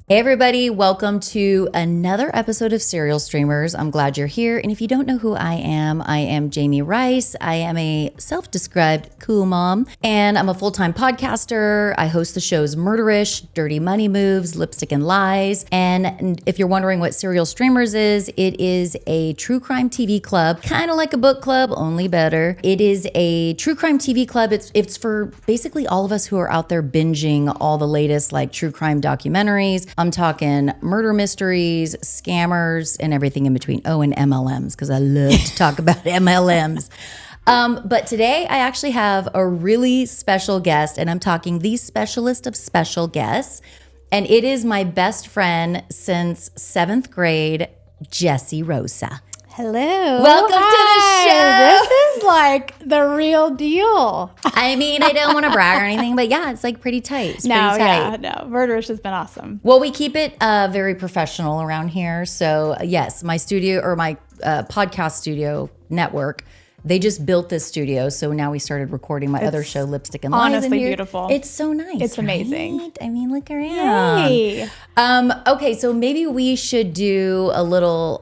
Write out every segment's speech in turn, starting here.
Hey everybody, welcome to another episode of Serial Streamers. I'm glad you're here. And if you don't know who I am Jamie Rice. I am a self-described cool mom, and I'm a full-time podcaster. I host the shows Murderish, Dirty Money Moves, Lipstick and Lies. And if you're wondering what Serial Streamers is, it is a true crime TV club, kind of like a book club, only better. It is a true crime TV club. It's for basically all of us who are out there binging all the latest like true crime documentaries. I'm talking murder mysteries, scammers, and everything in between. Oh, and MLMs, because I love to talk about MLMs. But today I actually have a really special guest, and I'm talking the specialist of special guests. And it is my best friend since 7th grade, Jessi Rosa. Hello. Welcome to the show. This is like the real deal. I mean, I don't want to brag or anything, but yeah, it's like pretty tight. It's pretty tight. Murderish has been awesome. Well, we keep it very professional around here. So yes, my studio or my podcast studio network, they just built this studio. So now we started recording my other show, Lipstick and Lies. Honestly beautiful. It's so nice. It's amazing. Right? I mean, look around. Yay. Okay, so maybe we should do a little,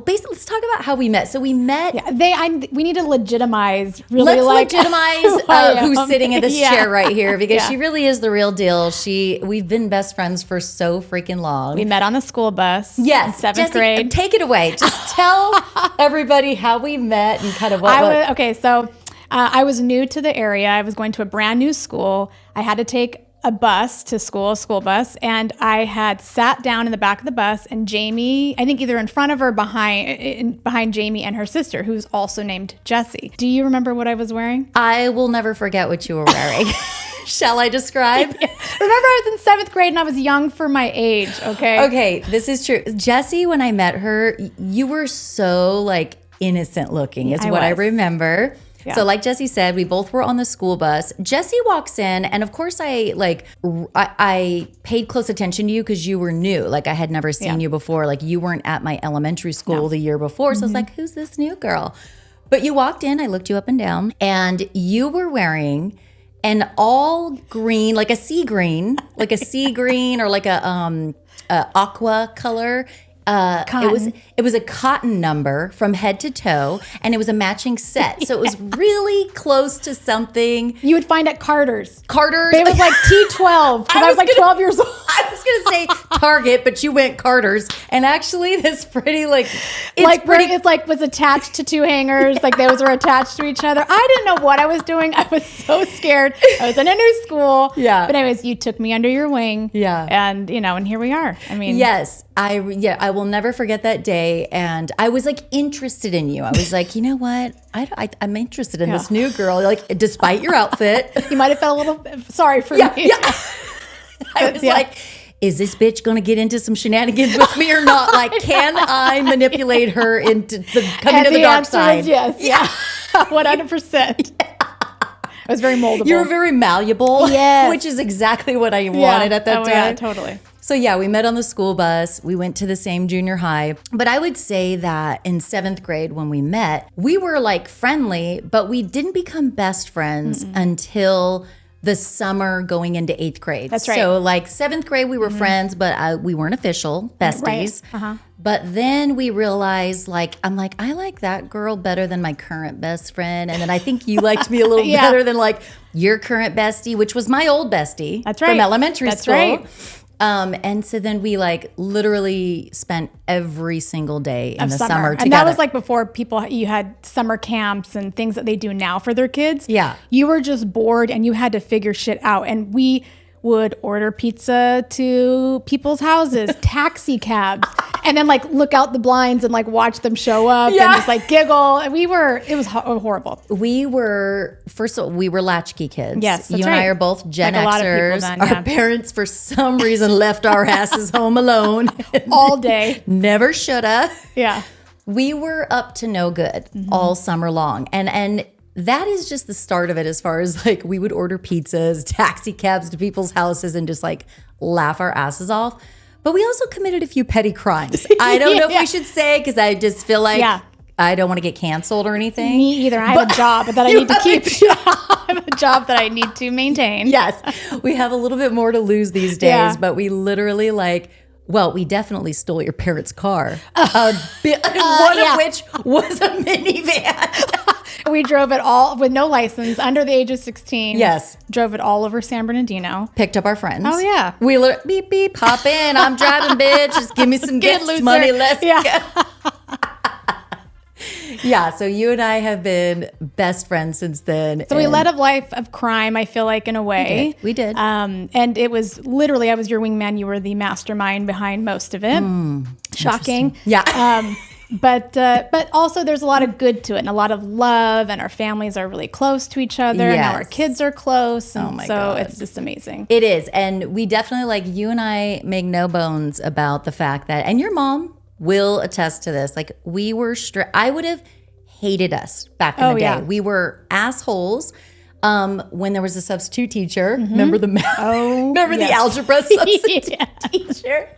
basically, let's talk about how we met. So we met. Yeah, we need to legitimize, who's sitting in this chair right here, because she really is the real deal. We've been best friends for so freaking long. We met on the school bus. Yes. In 7th grade. Take it away. Just tell everybody how we met and kind of what. Okay, so I was new to the area. I was going to a brand new school. I had to take a bus to school, a school bus, and I had sat down in the back of the bus, and Jamie, I think either in front of or behind Jamie and her sister, who's also named Jessi. Do you remember what I was wearing? I will never forget what you were wearing. Shall I describe? Yeah. Remember, I was in 7th grade and I was young for my age, okay? Okay, this is true. Jessi, when I met her, you were so like innocent looking is what I remember. Yeah. So like Jessi said, we both were on the school bus. Jessi walks in, and of course I paid close attention to you because you were new. Like I had never seen you before. Like you weren't at my elementary school the year before. So I was like, who's this new girl? But you walked in, I looked you up and down, and you were wearing an all green, like a sea green or like a aqua color. It was a cotton number from head to toe, and it was a matching set. So it was really close to something you would find at Carter's. It was like T12 because I was like 12 years old. I was gonna say Target, but you went Carter's, and actually this pretty it was attached to two hangers, like those were attached to each other. I didn't know what I was doing. I was so scared. I was in a new school. Yeah. But anyways, you took me under your wing. Yeah. And and here we are. I mean, yes, I will never forget that day, and I was like interested in you. I was like, you know what? I'm interested in this new girl. Like, despite your outfit, you might have felt a little sorry for me. Yeah. I was like, is this bitch going to get into some shenanigans with me or not? Like, can I manipulate her into coming to the dark side? Yes. Yeah. 100%. I was very moldable. You were very malleable, which is exactly what I wanted at that time. Yeah, totally. So we met on the school bus. We went to the same junior high. But I would say that in 7th grade when we met, we were like friendly, but we didn't become best friends until the summer going into 8th grade. That's right. So like 7th grade, we were friends, but we weren't official besties. Right. Uh-huh. But then we realized, I'm like, I like that girl better than my current best friend. And then I think you liked me a little better than like your current bestie, which was my old bestie from elementary school. Right. And so then we literally spent every single day in the summer together. And that was before you had summer camps and things that they do now for their kids. Yeah. You were just bored and you had to figure shit out. And we would order pizza to people's houses, taxi cabs, and then look out the blinds and watch them show up and just giggle. And it was horrible. We were latchkey kids. Yes, that's you and I are both Gen Xers. A lot of people then, Our parents, for some reason, left our asses home alone all day. Never shoulda. Yeah. We were up to no good all summer long, and that is just the start of it. As far as we would order pizzas, taxi cabs to people's houses, and just laugh our asses off. But we also committed a few petty crimes. I don't know if we should say, because I just feel I don't want to get canceled or anything. Me either. I have a job that I need to keep. I have a job that I need to maintain. Yes. We have a little bit more to lose these days, but we literally we definitely stole your parents' car. One of which was a minivan. We drove it all with no license, under the age of 16. Yes. Drove it all over San Bernardino. Picked up our friends. Oh, yeah. We beep, beep, hop in. I'm driving, bitch. Just give me some gas money. Let's go. Yeah, so you and I have been best friends since then. So we led a life of crime, I feel like, in a way. We did. And it was literally, I was your wingman. You were the mastermind behind most of it. Shocking. Yeah. But also there's a lot of good to it and a lot of love, and our families are really close to each other. Yes. And now our kids are close. And my so God. it's just amazing. It is. And we definitely, you and I make no bones about the fact that, and your mom will attest to this, we were I would have hated us back in the day. Yeah. We were assholes. When there was a substitute teacher, remember the the algebra substitute teacher?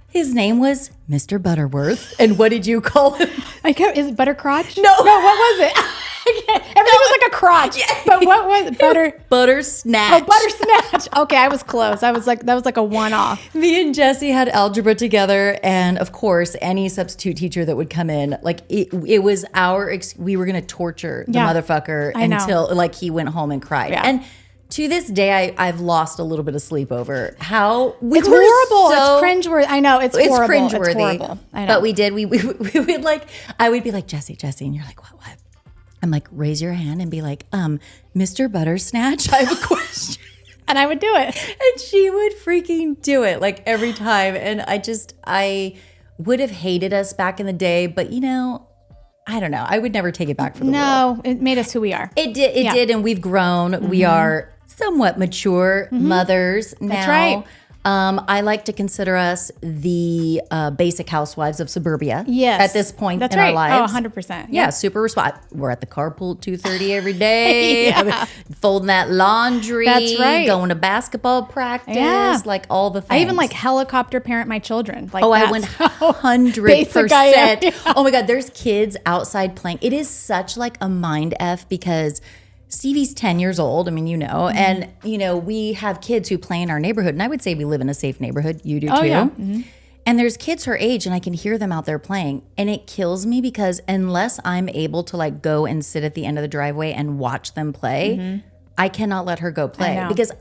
His name was Mr. Butterworth. And what did you call him? Is it Buttercrotch? No, what was it? Everything was like a crotch. Yeah. But what was it? Butter Snatch. Oh, Butter Snatch. Okay, I was close. That was like a one-off. Me and Jessi had algebra together, and of course, any substitute teacher that would come in, it was we were gonna torture the motherfucker until he went home and cried. Yeah. And to this day, I've lost a little bit of sleep over how it's horrible. It's cringeworthy. I know it's horrible. Cringeworthy. It's horrible. I know. But we did. We would I would be like, Jessi, and you're like, what? I'm like, raise your hand and be like, Mr. Buttersnatch, I have a question. And I would do it. And she would freaking do it every time. And I would have hated us back in the day, but I don't know. I would never take it back for the world. No, it made us who we are. It did. It did. And we've grown. Mm-hmm. We are somewhat mature mothers now. That's right. I like to consider us the basic housewives of suburbia. Yes. At this point in our lives. Oh, 100%. Yeah, super We're at the carpool at 2:30 every day. Folding that laundry. That's right. Going to basketball practice. All the things. I even helicopter parent my children. I 100%. Oh my God, there's kids outside playing. It is such a mind F because Stevie's 10 years old. I mean, and, we have kids who play in our neighborhood. And I would say we live in a safe neighborhood. You do too. Yeah. Mm-hmm. And there's kids her age and I can hear them out there playing. And it kills me because unless I'm able to go and sit at the end of the driveway and watch them play, I cannot let her go play. Because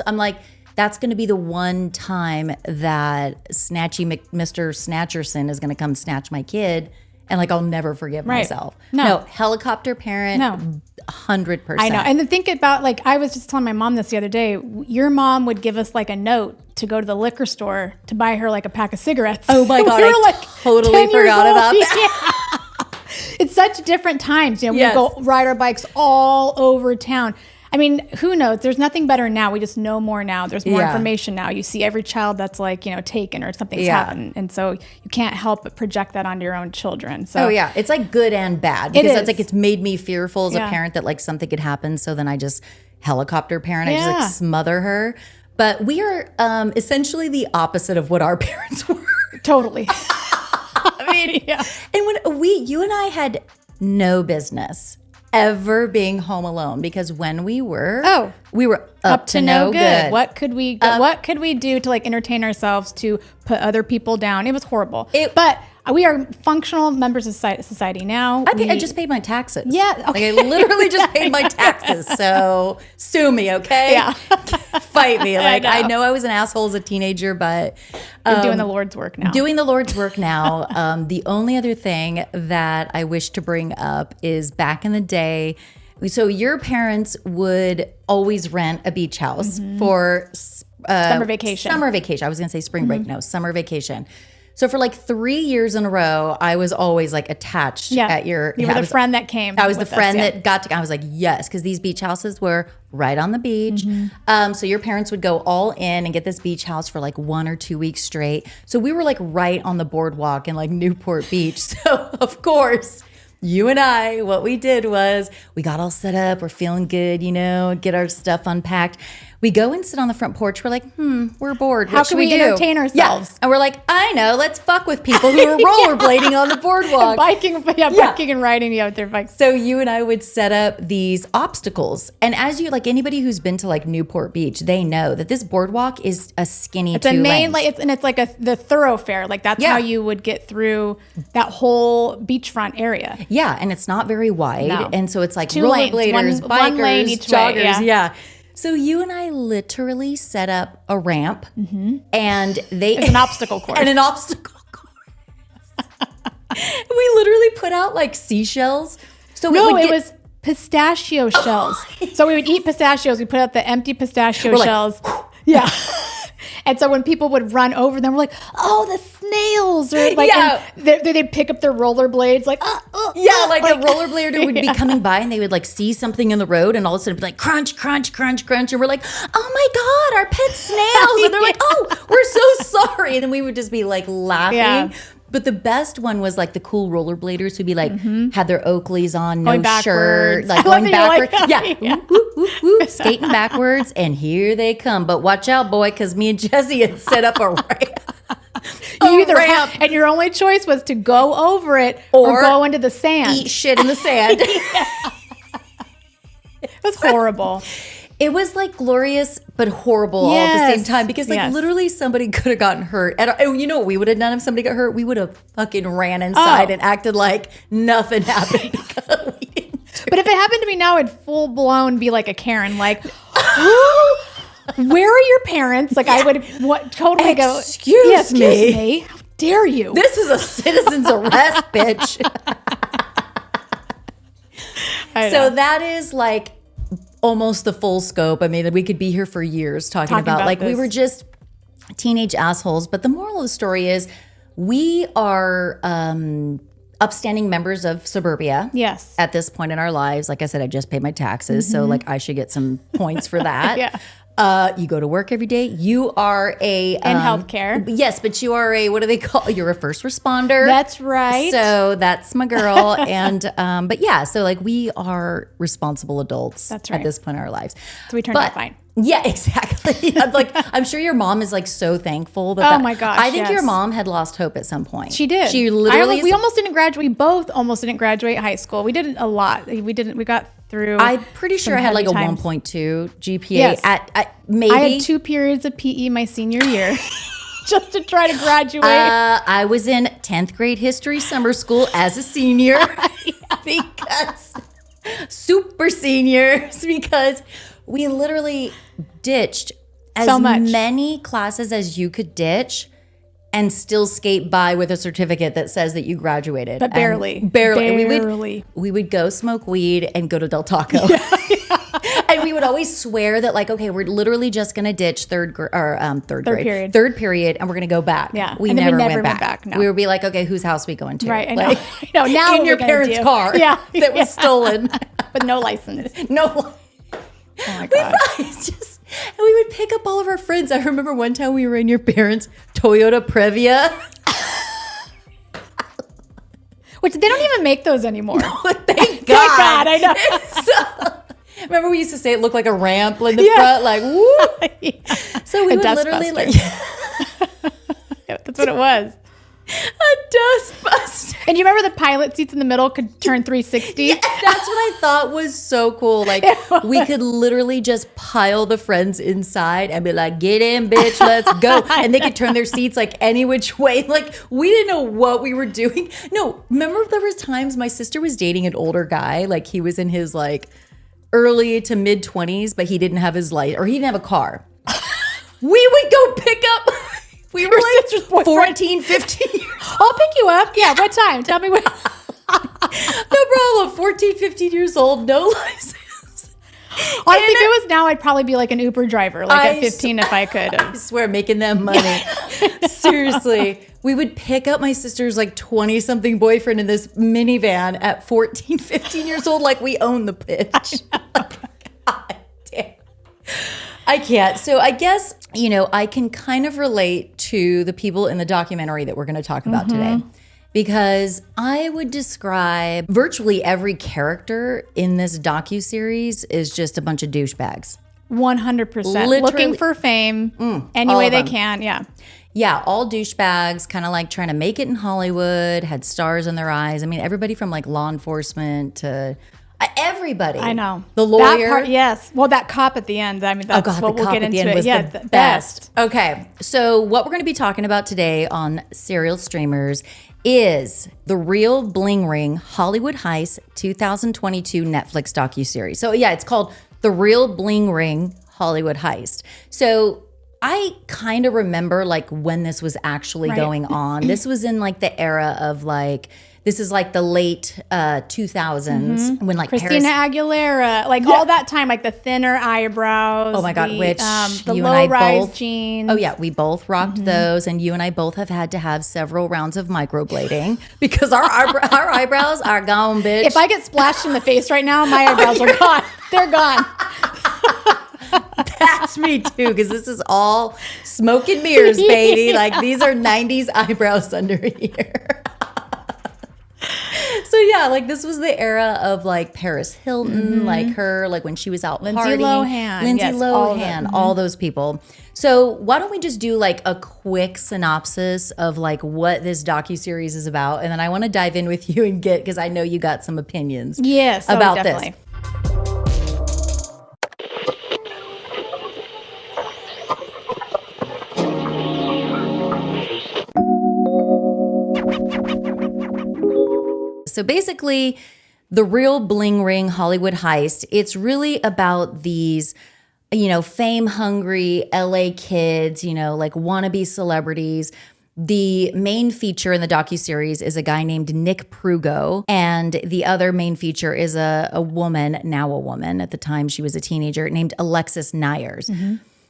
I'm like, that's going to be the one time that Mr. Snatcherson is going to come snatch my kid. And I'll never forgive myself. No, helicopter parent. No, 100%. I know. And then think about I was just telling my mom this the other day. Your mom would give us a note to go to the liquor store to buy her a pack of cigarettes. Oh my God, I totally forgot about that. Yeah. It's such different times. We go ride our bikes all over town. I mean, who knows? There's nothing better now. We just know more now. There's more information now. You see every child that's taken or something's happened. And so you can't help but project that onto your own children. So it's good and bad. Because it's made me fearful as a parent that something could happen. So then I just helicopter parent. I just smother her. But we are essentially the opposite of what our parents were. Totally. I mean, And when you and I had no business ever being home alone because when we were up to no good. What could we do to entertain ourselves, to put other people down? It was horrible. But we are functional members of society now. I just paid my taxes. Yeah. Okay. I literally just paid my taxes. So sue me, okay? Yeah. Fight me. I know I was an asshole as a teenager, but you're doing the Lord's work now. The only other thing that I wish to bring up is back in the day. So your parents would always rent a beach house for summer vacation. Summer vacation. I was going to say spring break. No, summer vacation. So for 3 years in a row, I was always attached at your. You were the friend that came. I was the friend that got to. I was like, yes, because these beach houses were right on the beach. So your parents would go all in and get this beach house for 1 or 2 weeks straight. So we were right on the boardwalk in Newport Beach. So of course, you and I, what we did was we got all set up. We're feeling good, get our stuff unpacked. We go and sit on the front porch. We're like, we're bored. How can we entertain ourselves? Yeah. And we're like, I know, let's fuck with people who are rollerblading on the boardwalk. Biking and riding with their bikes. So you and I would set up these obstacles. And as you, like anybody who's been to like Newport Beach, they know that this boardwalk is a skinny It's a main, like, it's like the thoroughfare. Like that's how you would get through that whole beachfront area. Yeah. And it's not very wide. No. And so it's like Two rollerbladers, lanes, bikers, one lane each joggers. way, Yeah. So you and I literally set up a ramp and it's an obstacle course. And an obstacle course. We literally put out like seashells. So it was pistachio shells. So we would eat pistachios. We put out the empty pistachio shells. Yeah. And so when people would run over them, we're like, oh, the snails. Or like, they'd pick up their rollerblades, like, the rollerblader would be coming by and they would like see something in the road and all of a sudden be like, crunch, crunch, crunch, crunch. And we're like, oh my God, our pet snails. And they're like, oh, we're so sorry. And then we would just be like laughing. Yeah. But the best one was like the cool rollerbladers who'd be like, had their Oakleys on, no shirt, like going backwards. Skating backwards. And here they come. But watch out, boy, because me and Jessi had set up a ramp. And your only choice was to go over it or go into the sand. Eat shit in the sand. It was horrible. It was like glorious but horrible all at the same time because like literally somebody could have gotten hurt. And you know what we would have done if somebody got hurt? We would have fucking ran inside and acted like nothing happened. But if it happened to me now, it'd full blown be like a Karen, like, where are your parents? Like I would totally go, excuse me. How dare you? This is a citizen's arrest, bitch. So that is like almost the full scope. I mean, we could be here for years talking about like this. We were just teenage assholes. But the moral of the story is we are upstanding members of suburbia. Yes. At this point in our lives. Like I said, I just paid my taxes. So like I should get some points for that. Yeah. You go to work every day. You are in healthcare. Yes, but you are what do they call? You're a first responder. That's right. So that's my girl. And but yeah, so like we are responsible adults. That's right. At this point in our lives. So we turned out fine. Yeah, exactly. I'm sure your mom is like so thankful that. Oh my gosh! I think your mom had lost hope at some point. She did. She literally. We almost didn't graduate. We both almost didn't graduate high school. We did a lot. We got through. I'm pretty sure I had like a 1.2 GPA at maybe. I had 2 periods of PE my senior year. Just to try to graduate. I was in 10th grade history summer school as a senior because super seniors because we literally ditched as many classes as you could ditch and still skate by with a certificate that says that you graduated. But barely. Barely. We would go smoke weed and go to Del Taco. Yeah. And we would always swear that like, okay, we're literally just going to ditch third period, and we're going to go back. Yeah. We never went back. No. We would be like, okay, whose house we going to? Right. I know. Like, I know. Now in your parents' car that was stolen. With no license. No. Oh my God. And we would pick up all of our friends. I remember one time we were in your parents' Toyota Previa. Which they don't even make those anymore. No, thank God. I know. Remember we used to say it looked like a ramp in the front, like, woo. Yeah. So we would literally like. Yeah, that's what it was. A dust buster. And you remember the pilot seats in the middle could turn 360? Yeah, that's what I thought was so cool. Like we could literally just pile the friends inside and be like, get in, bitch, let's go. And they could turn their seats like any which way. Like we didn't know what we were doing. No, remember there was times my sister was dating an older guy. Like he was in his like early to mid 20s, but he didn't have his light or he didn't have a car. We would go pick up. We were like 14, 15 years old. I'll pick you up. Yeah, what time? Tell me what. No problem. 14, 15 years old, no license. Honestly, if it was now, I'd probably be like an Uber driver, like at 15 if I could. I swear, making them money. Seriously. We would pick up my sister's like 20-something boyfriend in this minivan at 14, 15 years old like we own the bitch. God damn. I can't. So I guess, I can kind of relate to the people in the documentary that we're going to talk about today. Because I would describe virtually every character in this docuseries is just a bunch of douchebags. 100%. Looking for fame any way they can. Yeah. Yeah, all douchebags, kind of like trying to make it in Hollywood, had stars in their eyes. I mean, everybody from like law enforcement to everybody. I know. The lawyer. That part, yes. Well, that cop at the end, I mean, that's what we'll get into. The best. Okay, so what we're going to be talking about today on Serial Streamers is the Real Bling Ring Hollywood Heist 2022 Netflix docuseries. So yeah, it's called The Real Bling Ring Hollywood Heist. So I kind of remember like when this was actually going on. This was in like the era of like, this is like the late 2000s when like Christina Aguilera, like all that time, like the thinner eyebrows. Oh my God, which the you low and I rise both, jeans. Oh yeah, we both rocked those, and you and I both have had to have several rounds of microblading because our eyebrows are gone, bitch. If I get splashed in the face right now, my eyebrows are gone. They're gone. That's me too, because this is all smoke and mirrors, baby. Like these are 90s eyebrows under here. So yeah, like this was the era of like Paris Hilton, like her, like when she was out Lindsay partying. Lindsay Lohan, all those people. So why don't we just do like a quick synopsis of like what this docuseries is about, and then I want to dive in with you and get, because I know you got some opinions. Yes, about definitely. this. So basically, the Real Bling Ring Hollywood Heist, it's really about these, you know, fame-hungry LA kids, you know, like wannabe celebrities. The main feature in the docuseries is a guy named Nick Prugo, and the other main feature is a woman, now a woman, at the time she was a teenager, named Alexis Nyers.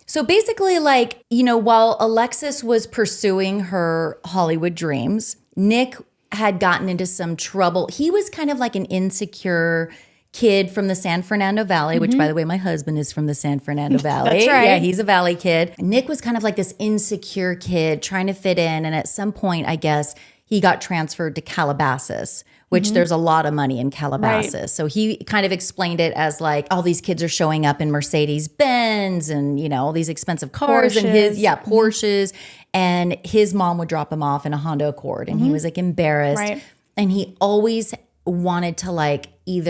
So basically, like, you know, while Alexis was pursuing her Hollywood dreams, Nick had gotten into some trouble. He was kind of like an insecure kid from the San Fernando Valley, which, by the way, my husband is from the San Fernando Valley. That's right. Yeah, he's a Valley kid. Nick was kind of like this insecure kid trying to fit in. And at some point, I guess, he got transferred to Calabasas, which there's a lot of money in Calabasas. Right. So he kind of explained it as like all these kids are showing up in Mercedes Benz and, you know, all these expensive cars. Porsches. And Porsches. And his mom would drop him off in a Honda Accord. And he was like embarrassed. Right. And he always wanted to like he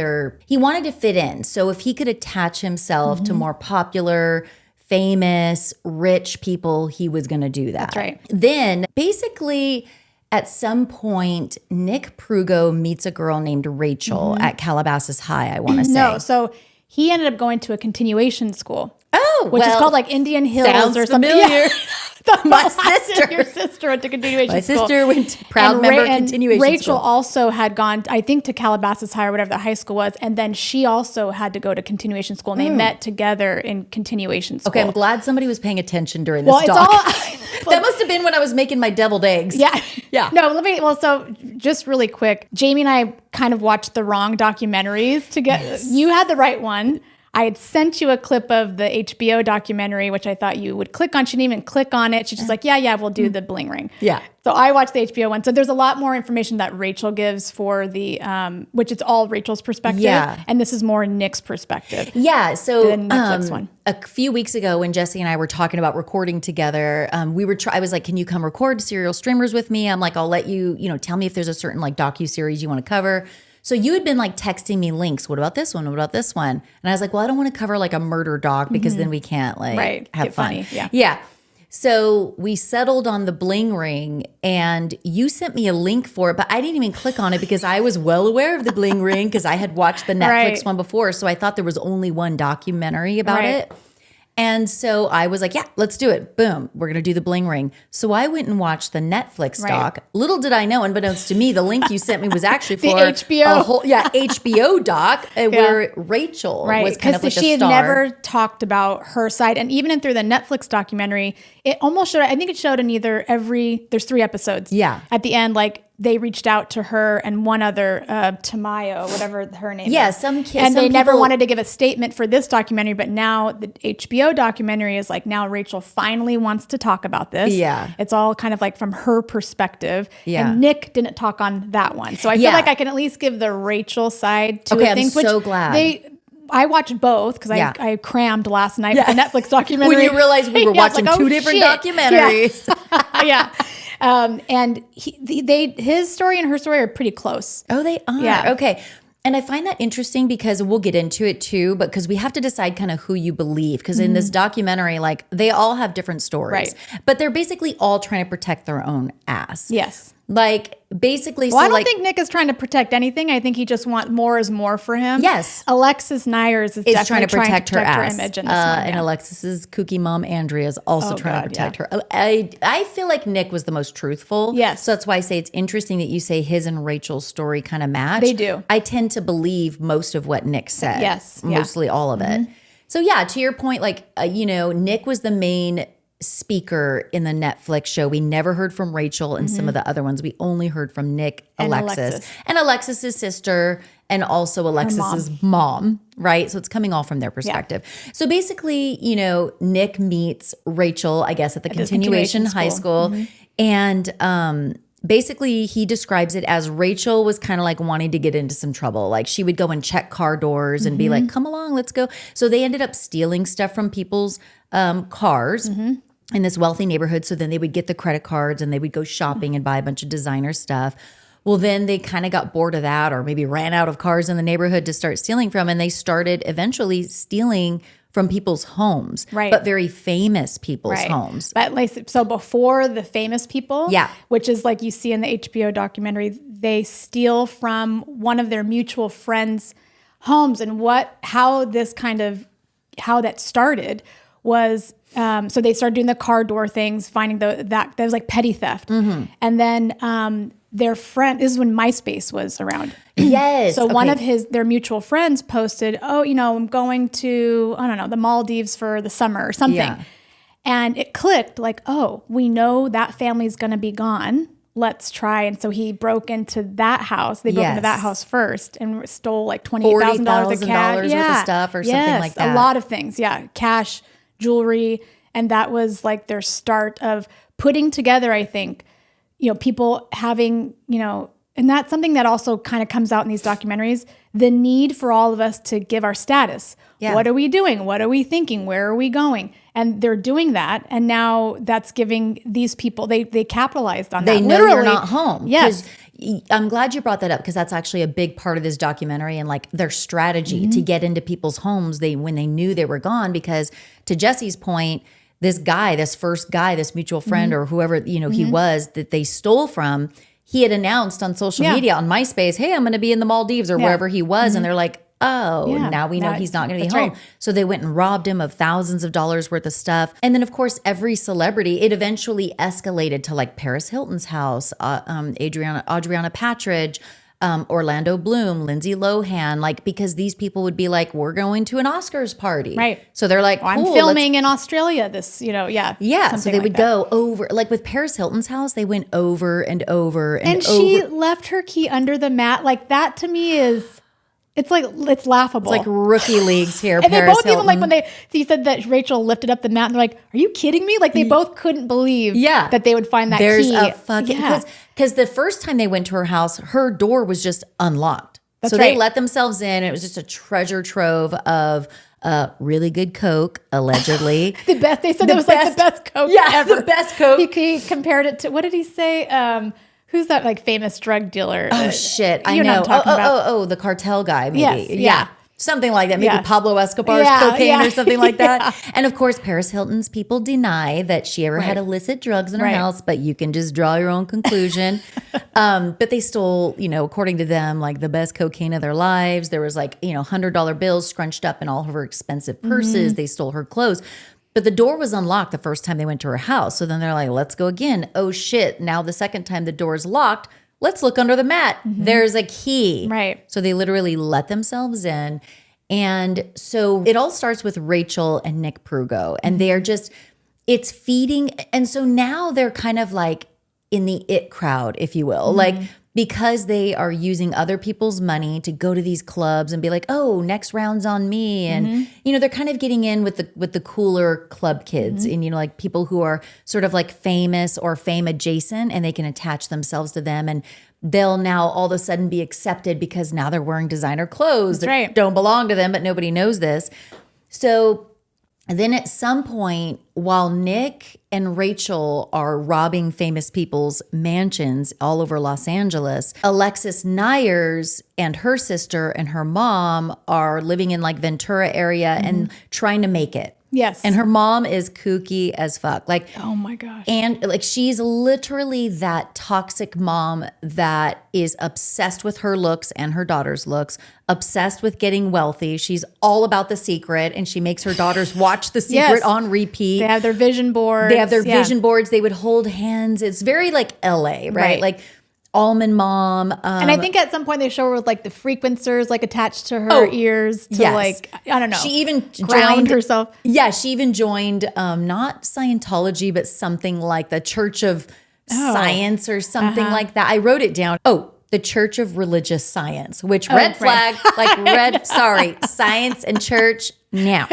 wanted to fit in. So if he could attach himself to more popular, famous, rich people, he was going to do that. That's right. Then basically at some point, Nick Prugo meets a girl named Rachel at Calabasas High, I want to say. No, so he ended up going to a continuation school. Oh, which is called like Indian Hills sounds or something. Familiar. My sister. Your sister went to continuation school. My sister went to proud member continuation Rachel school. also had gone, I think, to Calabasas High or whatever the high school was. And then she also had to go to continuation school. And they met together in continuation school. Okay, I'm glad somebody was paying attention during this talk. That must have been when I was making my deviled eggs. Yeah. Yeah. No, so just really quick, Jamie and I kind of watched the wrong documentaries to get, you had the right one. I had sent you a clip of the HBO documentary, which I thought you would click on. She didn't even click on it. She's just like, yeah, we'll do the Bling Ring. Yeah. So I watched the HBO one. So there's a lot more information that Rachel gives for the, which it's all Rachel's perspective. Yeah. And this is more Nick's perspective. Yeah. So the Netflix one. A few weeks ago when Jessi and I were talking about recording together, I was like, can you come record Serial Streamers with me? I'm like, I'll let you, tell me if there's a certain like docuseries you want to cover. So you had been like texting me links. What about this one? What about this one? And I was like, well, I don't want to cover like a murder doc because then we can't like have fun. Funny. Yeah. Yeah. So we settled on the Bling Ring and you sent me a link for it, but I didn't even click on it because I was well aware of the Bling Ring because I had watched the Netflix one before. So I thought there was only one documentary about it. And so I was like, yeah, let's do it. Boom. We're going to do the Bling Ring. So I went and watched the Netflix doc. Little did I know, unbeknownst to me, the link you sent me was actually for HBO. a whole HBO doc where Rachel was kind of like a star. She had never talked about her side. And even through the Netflix documentary, it almost showed, I think it showed in there's 3 episodes. Yeah. At the end, like, they reached out to her and one other, Tamayo, whatever her name is. Yeah, some kids. And they never wanted to give a statement for this documentary, but now the HBO documentary is like, now Rachel finally wants to talk about this. Yeah. It's all kind of like from her perspective. Yeah. And Nick didn't talk on that one. So I feel like I can at least give the Rachel side to okay, things. I'm so glad. I watched both because I crammed last night with a Netflix documentary. When you realized we were watching two different documentaries. Yeah. And his story and her story are pretty close. Oh, they are? Yeah. Okay. And I find that interesting because we'll get into it too, but because we have to decide kind of who you believe. Because in this documentary, like they all have different stories, right. But they're basically all trying to protect their own ass. Yes. Like basically. Well, I don't think Nick is trying to protect anything. I think he just wants more is more for him. Yes. Alexis Nyers is definitely trying to protect her image in this one. And Alexis's kooky mom, Andrea, is also trying to protect her. I feel like Nick was the most truthful. Yes. So that's why I say it's interesting that you say his and Rachel's story kind of match. They do. I tend to believe most of what Nick said. Yes. Mostly all of it. So yeah, to your point, like, Nick was the main speaker in the Netflix show. We never heard from Rachel and some of the other ones. We only heard from Nick, and Alexis's sister, and also Alexis's mom, right? So it's coming all from their perspective. Yeah. So basically, Nick meets Rachel, I guess, at the continuation high school. And basically, he describes it as Rachel was kind of like wanting to get into some trouble. Like she would go and check car doors and be like, come along, let's go. So they ended up stealing stuff from people's cars in this wealthy neighborhood. So then they would get the credit cards and they would go shopping and buy a bunch of designer stuff. Well, then they kind of got bored of that or maybe ran out of cars in the neighborhood to start stealing from. And they started eventually stealing from people's homes, right? But very famous people's homes. But like, so before the famous people, which is like you see in the HBO documentary, they steal from one of their mutual friends' homes. And how that started was, so they started doing the car door things, finding that was like petty theft, and then their friend. This is when MySpace was around. Yes. So one of their mutual friends posted, I'm going to, I don't know, the Maldives for the summer or something. Yeah. And it clicked like, we know that family's going to be gone. Let's try. And so he broke into that house. They broke into that house first and stole like $28,000 of cash. Worth of stuff or something like that. A lot of things. Yeah. Cash, jewelry. And that was like their start of putting together, I think, people having, and that's something that also kind of comes out in these documentaries, the need for all of us to give our status. Yeah. What are we doing? What are we thinking? Where are we going? And they're doing that. And now that's giving these people, they capitalized on that. They know you're not home. Yes. I'm glad you brought that up because that's actually a big part of this documentary and like their strategy to get into people's homes when they knew they were gone. Because to Jesse's point, this first guy, this mutual friend or whoever, he was that they stole from, he had announced on social media, on MySpace, hey, I'm going to be in the Maldives or wherever he was. And they're like, now we know he's not going to be home. Right. So they went and robbed him of thousands of dollars worth of stuff. And then, of course, every celebrity, it eventually escalated to like Paris Hilton's house, Adriana Patridge, Orlando Bloom, Lindsay Lohan, like, because these people would be like, we're going to an Oscars party. Right. So they're like, cool, I'm filming in Australia this, Yeah. So they would go over, like with Paris Hilton's house, they went over and over and over. And she left her key under the mat. Like that to me is... It's laughable. It's like rookie leagues here. And Paris they both Hilton. Even like when he said that Rachel lifted up the mat and they're like, are you kidding me? Like they both couldn't believe that they would find that There's key. There's a fucking, because the first time they went to her house, her door was just unlocked. That's so right. They let themselves in. And it was just a treasure trove of really good Coke, allegedly. The best, they said it was like the best Coke ever. The best Coke. He compared it to, what did he say? Who's that like famous drug dealer? Oh shit! I know. The cartel guy, maybe. Yes, yeah. Something like that. Maybe Pablo Escobar's cocaine or something like that. And of course, Paris Hilton's people deny that she ever had illicit drugs in her house, but you can just draw your own conclusion. But they stole, according to them, like the best cocaine of their lives. There was like, $100 bills scrunched up in all of her expensive purses. They stole her clothes. But the door was unlocked the first time they went to her house. So then they're like, let's go again. Oh, shit. Now the second time the door is locked, let's look under the mat. There's a key. Right. So they literally let themselves in. And so it all starts with Rachel and Nick Prugo. And they're just, it's feeding. And so now they're kind of like in the it crowd, if you will. Like because they are using other people's money to go to these clubs and be like, oh, next round's on me. And, they're kind of getting in with the cooler club kids and, like people who are sort of like famous or fame adjacent, and they can attach themselves to them. And they'll now all of a sudden be accepted because now they're wearing designer clothes that don't belong to them, but nobody knows this. So then at some point, while Nick and Rachel are robbing famous people's mansions all over Los Angeles, Alexis Nyers and her sister and her mom are living in like Ventura area and trying to make it. Yes. And her mom is kooky as fuck. Like, oh my gosh. And like, she's literally that toxic mom that is obsessed with her looks and her daughter's looks, obsessed with getting wealthy. She's all about The Secret, and she makes her daughters watch The Secret on repeat. They have their vision boards. Vision boards. They would hold hands. It's very like LA, right? Like almond mom. And I think at some point they show her with like the frequencers like attached to her ears to like, I don't know. She even ground herself. Yeah, she even joined not Scientology, but something like the Church of Science or something like that. I wrote it down. Oh, the Church of Religious Science, which red flag, like science and church now.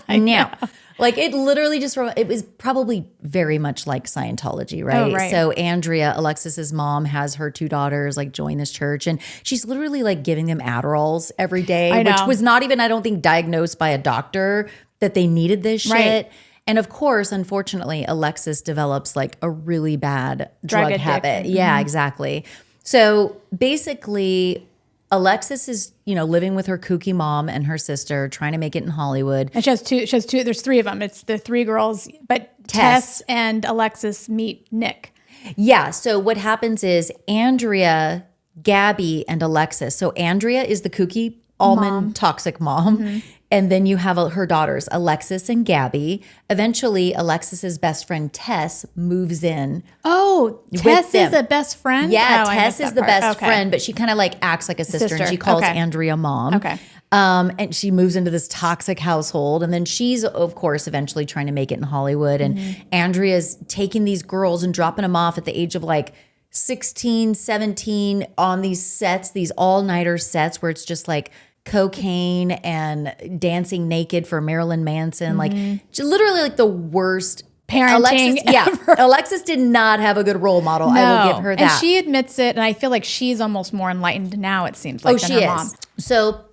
Now. Like it literally it was probably very much like Scientology, right? Oh, right. So Andrea, Alexis's mom, has her two daughters like join this church, and she's literally like giving them Adderalls every day, which was not even, I don't think, diagnosed by a doctor that they needed this shit. Right. And of course, unfortunately, Alexis develops like a really bad drug habit. Yeah, exactly. So basically, Alexis is, living with her kooky mom and her sister, trying to make it in Hollywood. And she has two. There's three of them. It's the three girls, but Tess and Alexis meet Nick. Yeah. So what happens is Andrea, Gabby, and Alexis. So Andrea is the kooky almond toxic mom. And then you have her daughters, Alexis and Gabby. Eventually, Alexis's best friend, Tess, moves in. Oh, Tess is the best friend? Yeah, Tess is the best friend, but she kind of like acts like a sister. And she calls Andrea mom. Okay. And she moves into this toxic household. And then she's, of course, eventually trying to make it in Hollywood. And Andrea's taking these girls and dropping them off at the age of like 16, 17 on these sets, these all-nighter sets where it's just like cocaine and dancing naked for Marilyn Manson. Like literally like the worst parenting ever. Alexis did not have a good role model. No. I will give her that. And she admits it. And I feel like she's almost more enlightened now, it seems like, than her mom. So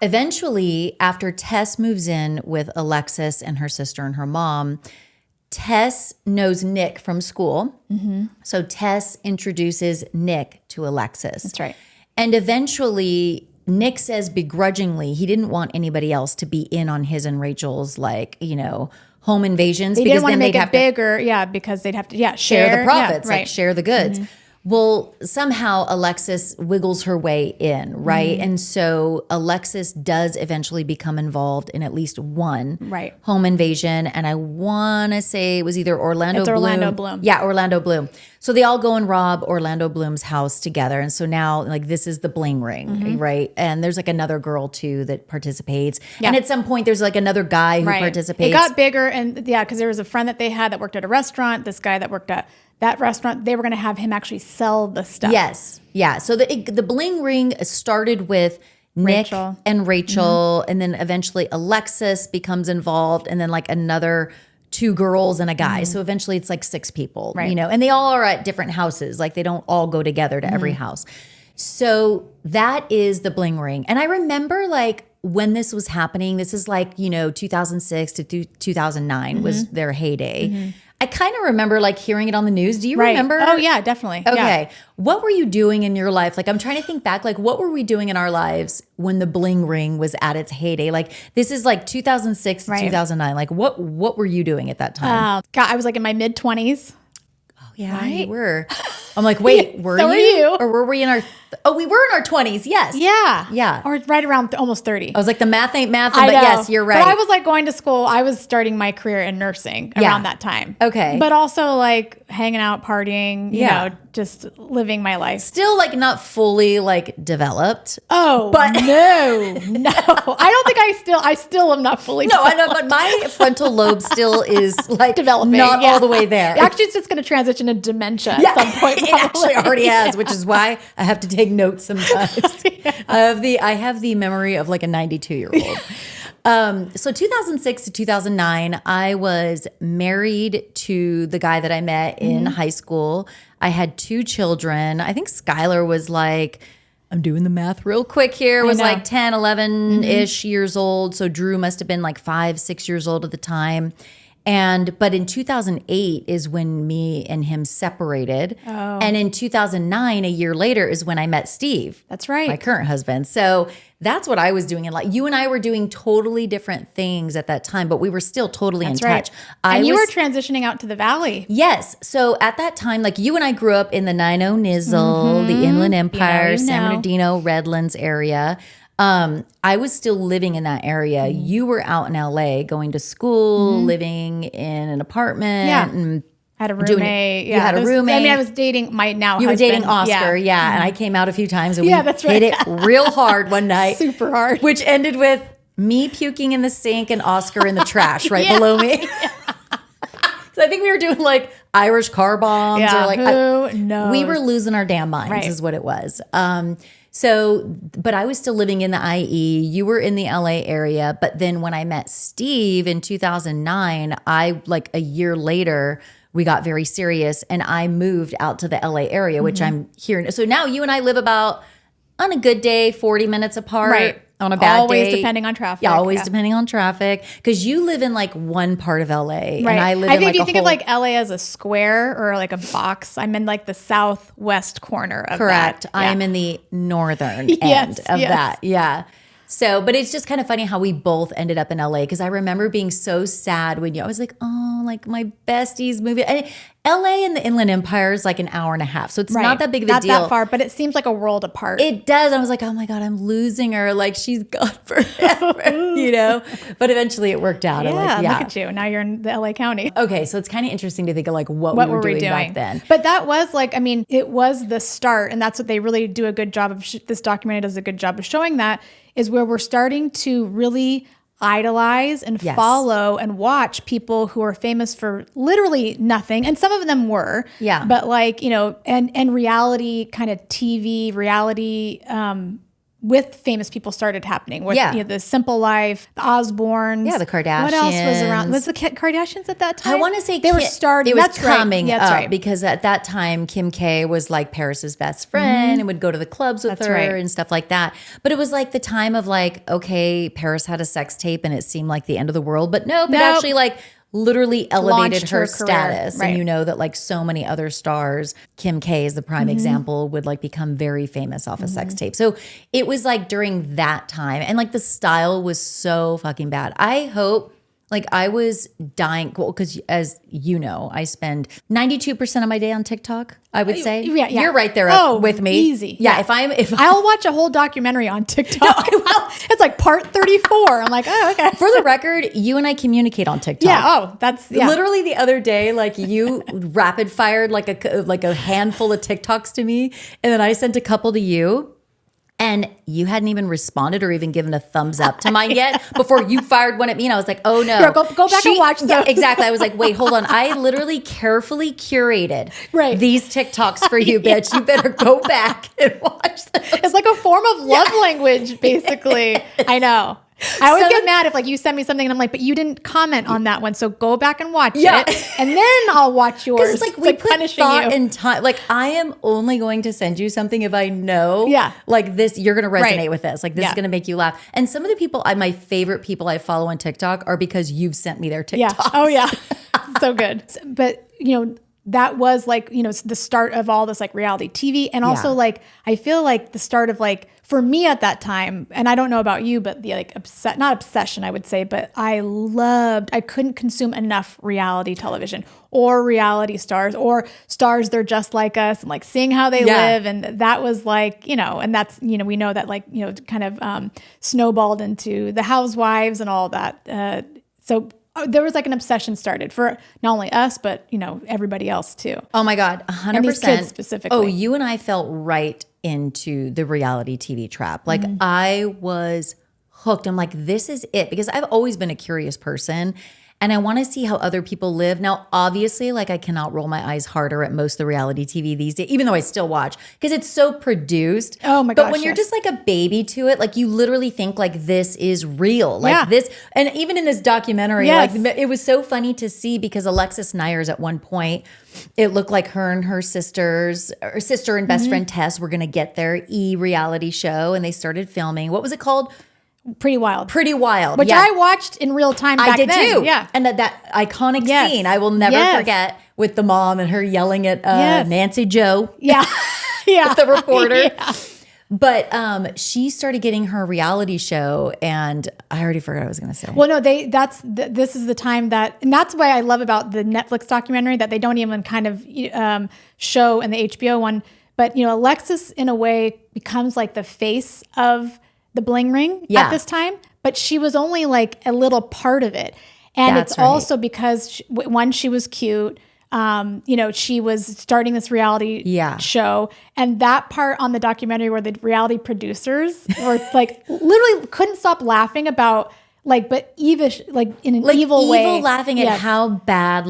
eventually, after Tess moves in with Alexis and her sister and her mom, Tess knows Nick from school. So Tess introduces Nick to Alexis. That's right. And eventually, Nick says begrudgingly he didn't want anybody else to be in on his and Rachel's home invasions. They didn't want to make it bigger, because they'd have to share the profits, like share the goods. Well, somehow Alexis wiggles her way in, right? And so Alexis does eventually become involved in at least one home invasion. And I want to say it was either Orlando Bloom. Yeah, Orlando Bloom. So they all go and rob Orlando Bloom's house together. And so now like this is the bling ring, right? And there's like another girl too that participates. Yeah. And at some point there's like another guy who participates. It got bigger because there was a friend that they had that worked at a restaurant. This guy that worked at that restaurant, they were going to have him actually sell the stuff. Yes. Yeah. So the bling ring started with Nick and Rachel, and then eventually Alexis becomes involved, and then like another two girls and a guy. So eventually it's like six people, and they all are at different houses. Like they don't all go together to every house. So that is the bling ring. And I remember like when this was happening, this is like, 2006 to 2009 was their heyday. I kind of remember like hearing it on the news. Do you remember? Oh yeah, definitely. Okay. Yeah. What were you doing in your life? Like I'm trying to think back, like what were we doing in our lives when the bling ring was at its heyday? Like this is like 2006 to 2009. Like what were you doing at that time? God, I was like in my mid-20s. Oh yeah, you were. I'm like, wait, were so you? Or were we in our we were in our 20s, yes. Yeah. Yeah. Or right around almost 30. I was like, the math ain't math, but yes, you're right. But I was like going to school. I was starting my career in nursing around that time. Okay. But also like hanging out, partying, you know, just living my life. Still like not fully like developed. Oh, but no. I don't think I still am not fully developed. No, I know, but my frontal lobe still is like developing. Not all the way there. Actually, it's just going to transition to dementia at some point It actually already has, which is why I have to take notes sometimes. I have the memory of like a 92-year-old. So 2006 to 2009, I was married to the guy that I met in high school. I had 2 children. I think Skylar was like, I'm doing the math real quick here, was like 10, 11-ish years old. So Drew must have been like 5, 6 years old at the time. But in 2008 is when me and him separated. Oh. And in 2009, a year later, is when I met Steve. That's right. My current husband. So that's what I was doing. And like you and I were doing totally different things at that time, but we were still totally in touch. And you were transitioning out to the Valley. Yes. So at that time, like you and I grew up in the 90 Nizzle, the Inland Empire, San Bernardino, Redlands area. I was still living in that area. You were out in LA going to school, living in an apartment. Yeah. And had a roommate. You had a roommate. I mean, I was dating my now You husband. were dating Oscar, and I came out a few times and that's we hit it real hard one night. Super hard. Which ended with me puking in the sink and Oscar in the trash right below me. So I think we were doing like Irish car bombs or like who knows? We were losing our damn minds is what it was. But I was still living in the IE. You were in the LA area. But then when I met Steve in 2009, like a year later, we got very serious and I moved out to the LA area, which I'm here. So now you and I live about, on a good day, 40 minutes apart. Right. On a bad always day. Depending on traffic. Yeah, always depending on traffic. Because you live in like one part of LA. Right. And I live in like if you think of like LA as a square or like a box, I'm in like the southwest corner of Correct. that. I am in the northern end of that. Yeah. So, but it's just kind of funny how we both ended up in LA because I remember being so sad when I was like, oh, like my besties moving. And LA and the Inland Empire is like an hour and a half. So it's not that big of a deal. Not that far, but it seems like a world apart. It does. I was like, oh my God, I'm losing her. Like she's gone forever, But eventually it worked out. Look at you. Now you're in the LA County. Okay. So it's kind of interesting to think of like what we were doing back then. But that was like, I mean, it was the start. And that's what they really do a good job of. This documentary does a good job of showing that is where we're starting to really idolize and follow and watch people who are famous for literally nothing. And some of them were. Yeah. But like, and reality kind of TV, reality with famous people started happening. With the Simple Life, the Osbournes. Yeah, the Kardashians. What else was around? Was the Kardashians at that time? I want to say they were starting. It was coming up because at that time Kim K was like Paris's best friend and would go to the clubs with her and stuff like that. But it was like the time of like, okay, Paris had a sex tape and it seemed like the end of the world. But nope. It actually like literally elevated her status. Right. And you know that like so many other stars, Kim K is the prime example, would like become very famous off a sex tape. So it was like during that time and like the style was so fucking bad. I hope like I was dying because as you know, I spend 92% of my day on TikTok, I would say. Yeah. You're right there with me. Easy. Yeah. If I'll watch a whole documentary on TikTok. It's like part 34. I'm like, oh, okay. For the record, you and I communicate on TikTok. Yeah. Oh, that's literally the other day, like you rapid fired like a handful of TikToks to me. And then I sent a couple to you. And you hadn't even responded or even given a thumbs up to mine yet before you fired one at me. And I was like, oh no. Here, go back and watch them. Yeah, exactly. I was like, wait, hold on. I literally carefully curated these TikToks for you, bitch. You better go back and watch them. It's like a form of love language, basically. I know. I always get mad if like you send me something and I'm like, but you didn't comment on that one, so go back and watch it, and then I'll watch yours. It's like we put thought and time. Like I am only going to send you something if I know, like this, you're going to resonate with this. Like this is going to make you laugh. And some of the people, my favorite people I follow on TikTok are because you've sent me their TikToks. Yeah. Oh yeah, so good. But that was like the start of all this like reality TV, and also like I feel like the start of like. For me at that time, and I don't know about you, but the like not obsession, I would say, but I couldn't consume enough reality television or reality stars or stars they're just like us and like seeing how they live. And that was like, and that's, we know that like, kind of snowballed into the Housewives and all that. So there was like an obsession started for not only us, but, everybody else too. Oh my God, 100%. And these kids specifically. Oh, you and I felt right into the reality TV trap. Like I was hooked. I'm like, this is it. Because I've always been a curious person. and I want to see how other people live. Now, obviously, like I cannot roll my eyes harder at most of the reality TV these days, even though I still watch because it's so produced. Oh my gosh. But when you're just like a baby to it, like you literally think like this is real. Like this, and even in this documentary, like it was so funny to see because Alexis Nyers at one point, it looked like her and her sister and best friend Tess were going to get their reality show, and they started filming. What was it called? Pretty Wild. Pretty Wild. Which I watched in real time back then. I did too. Yeah. And that iconic scene I will never forget with the mom and her yelling at Nancy Joe. Yeah. Yeah. The reporter. Yeah. But she started getting her reality show, and I already forgot what I was going to say. Well, no, this is the time and that's why I love about the Netflix documentary that they don't even kind of show in the HBO one. But, Alexis in a way becomes like the face of the Bling Ring at this time, but she was only like a little part of it. And it's also because she was cute. She was starting this reality show, and that part on the documentary where the reality producers were like literally couldn't stop laughing about but evish, like in an evil way, laughing at how bad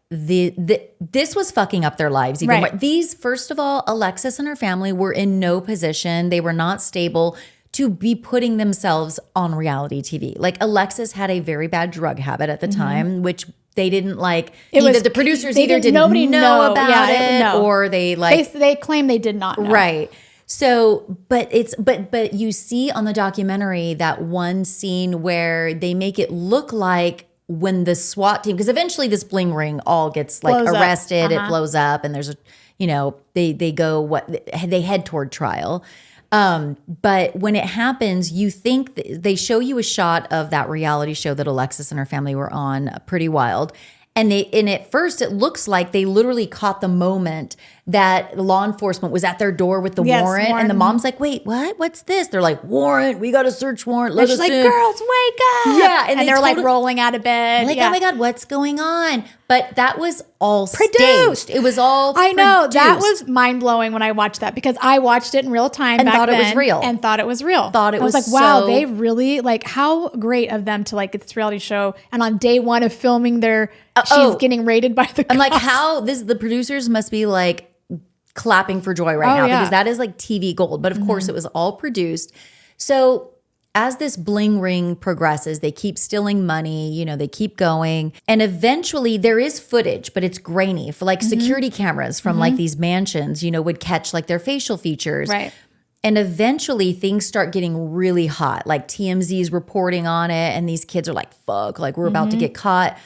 this was fucking up their lives. Even more. These, first of all, Alexis and her family were in no position. They were not stable to be putting themselves on reality TV. Like Alexis had a very bad drug habit at the time, which they didn't like. The producers either didn't know about it or they claim they did not know. Right. So, but you see on the documentary that one scene where they make it look like when the SWAT team, because eventually this Bling Ring all gets blows arrested, it blows up, and there's they head toward trial. But when it happens, you think they show you a shot of that reality show that Alexis and her family were on, Pretty Wild. And at first it looks like they literally caught the moment that law enforcement was at their door with the warrant. And the mom's like, wait, what? What's this? They're like, warrant. We got a search warrant. Let us in. Girls, wake up. Yeah. And they're like rolling out of bed. Like, oh my God, what's going on? But that was all staged. It was all I know. That was mind blowing when I watched that, because I watched it in real time and back thought then. It was real. And thought it was real. I was like, wow, they really, how great of them to get this reality show. And on day one of filming she's getting raided by the cops. I'm like, the producers must be like clapping for joy right now, because that is like TV gold. But of course it was all produced. So as this Bling Ring progresses, they keep stealing money, they keep going. And eventually there is footage, but it's grainy for security cameras from these mansions, would catch their facial features. Right. And eventually things start getting really hot. TMZ is reporting on it, and these kids are like, fuck, we're about to get caught.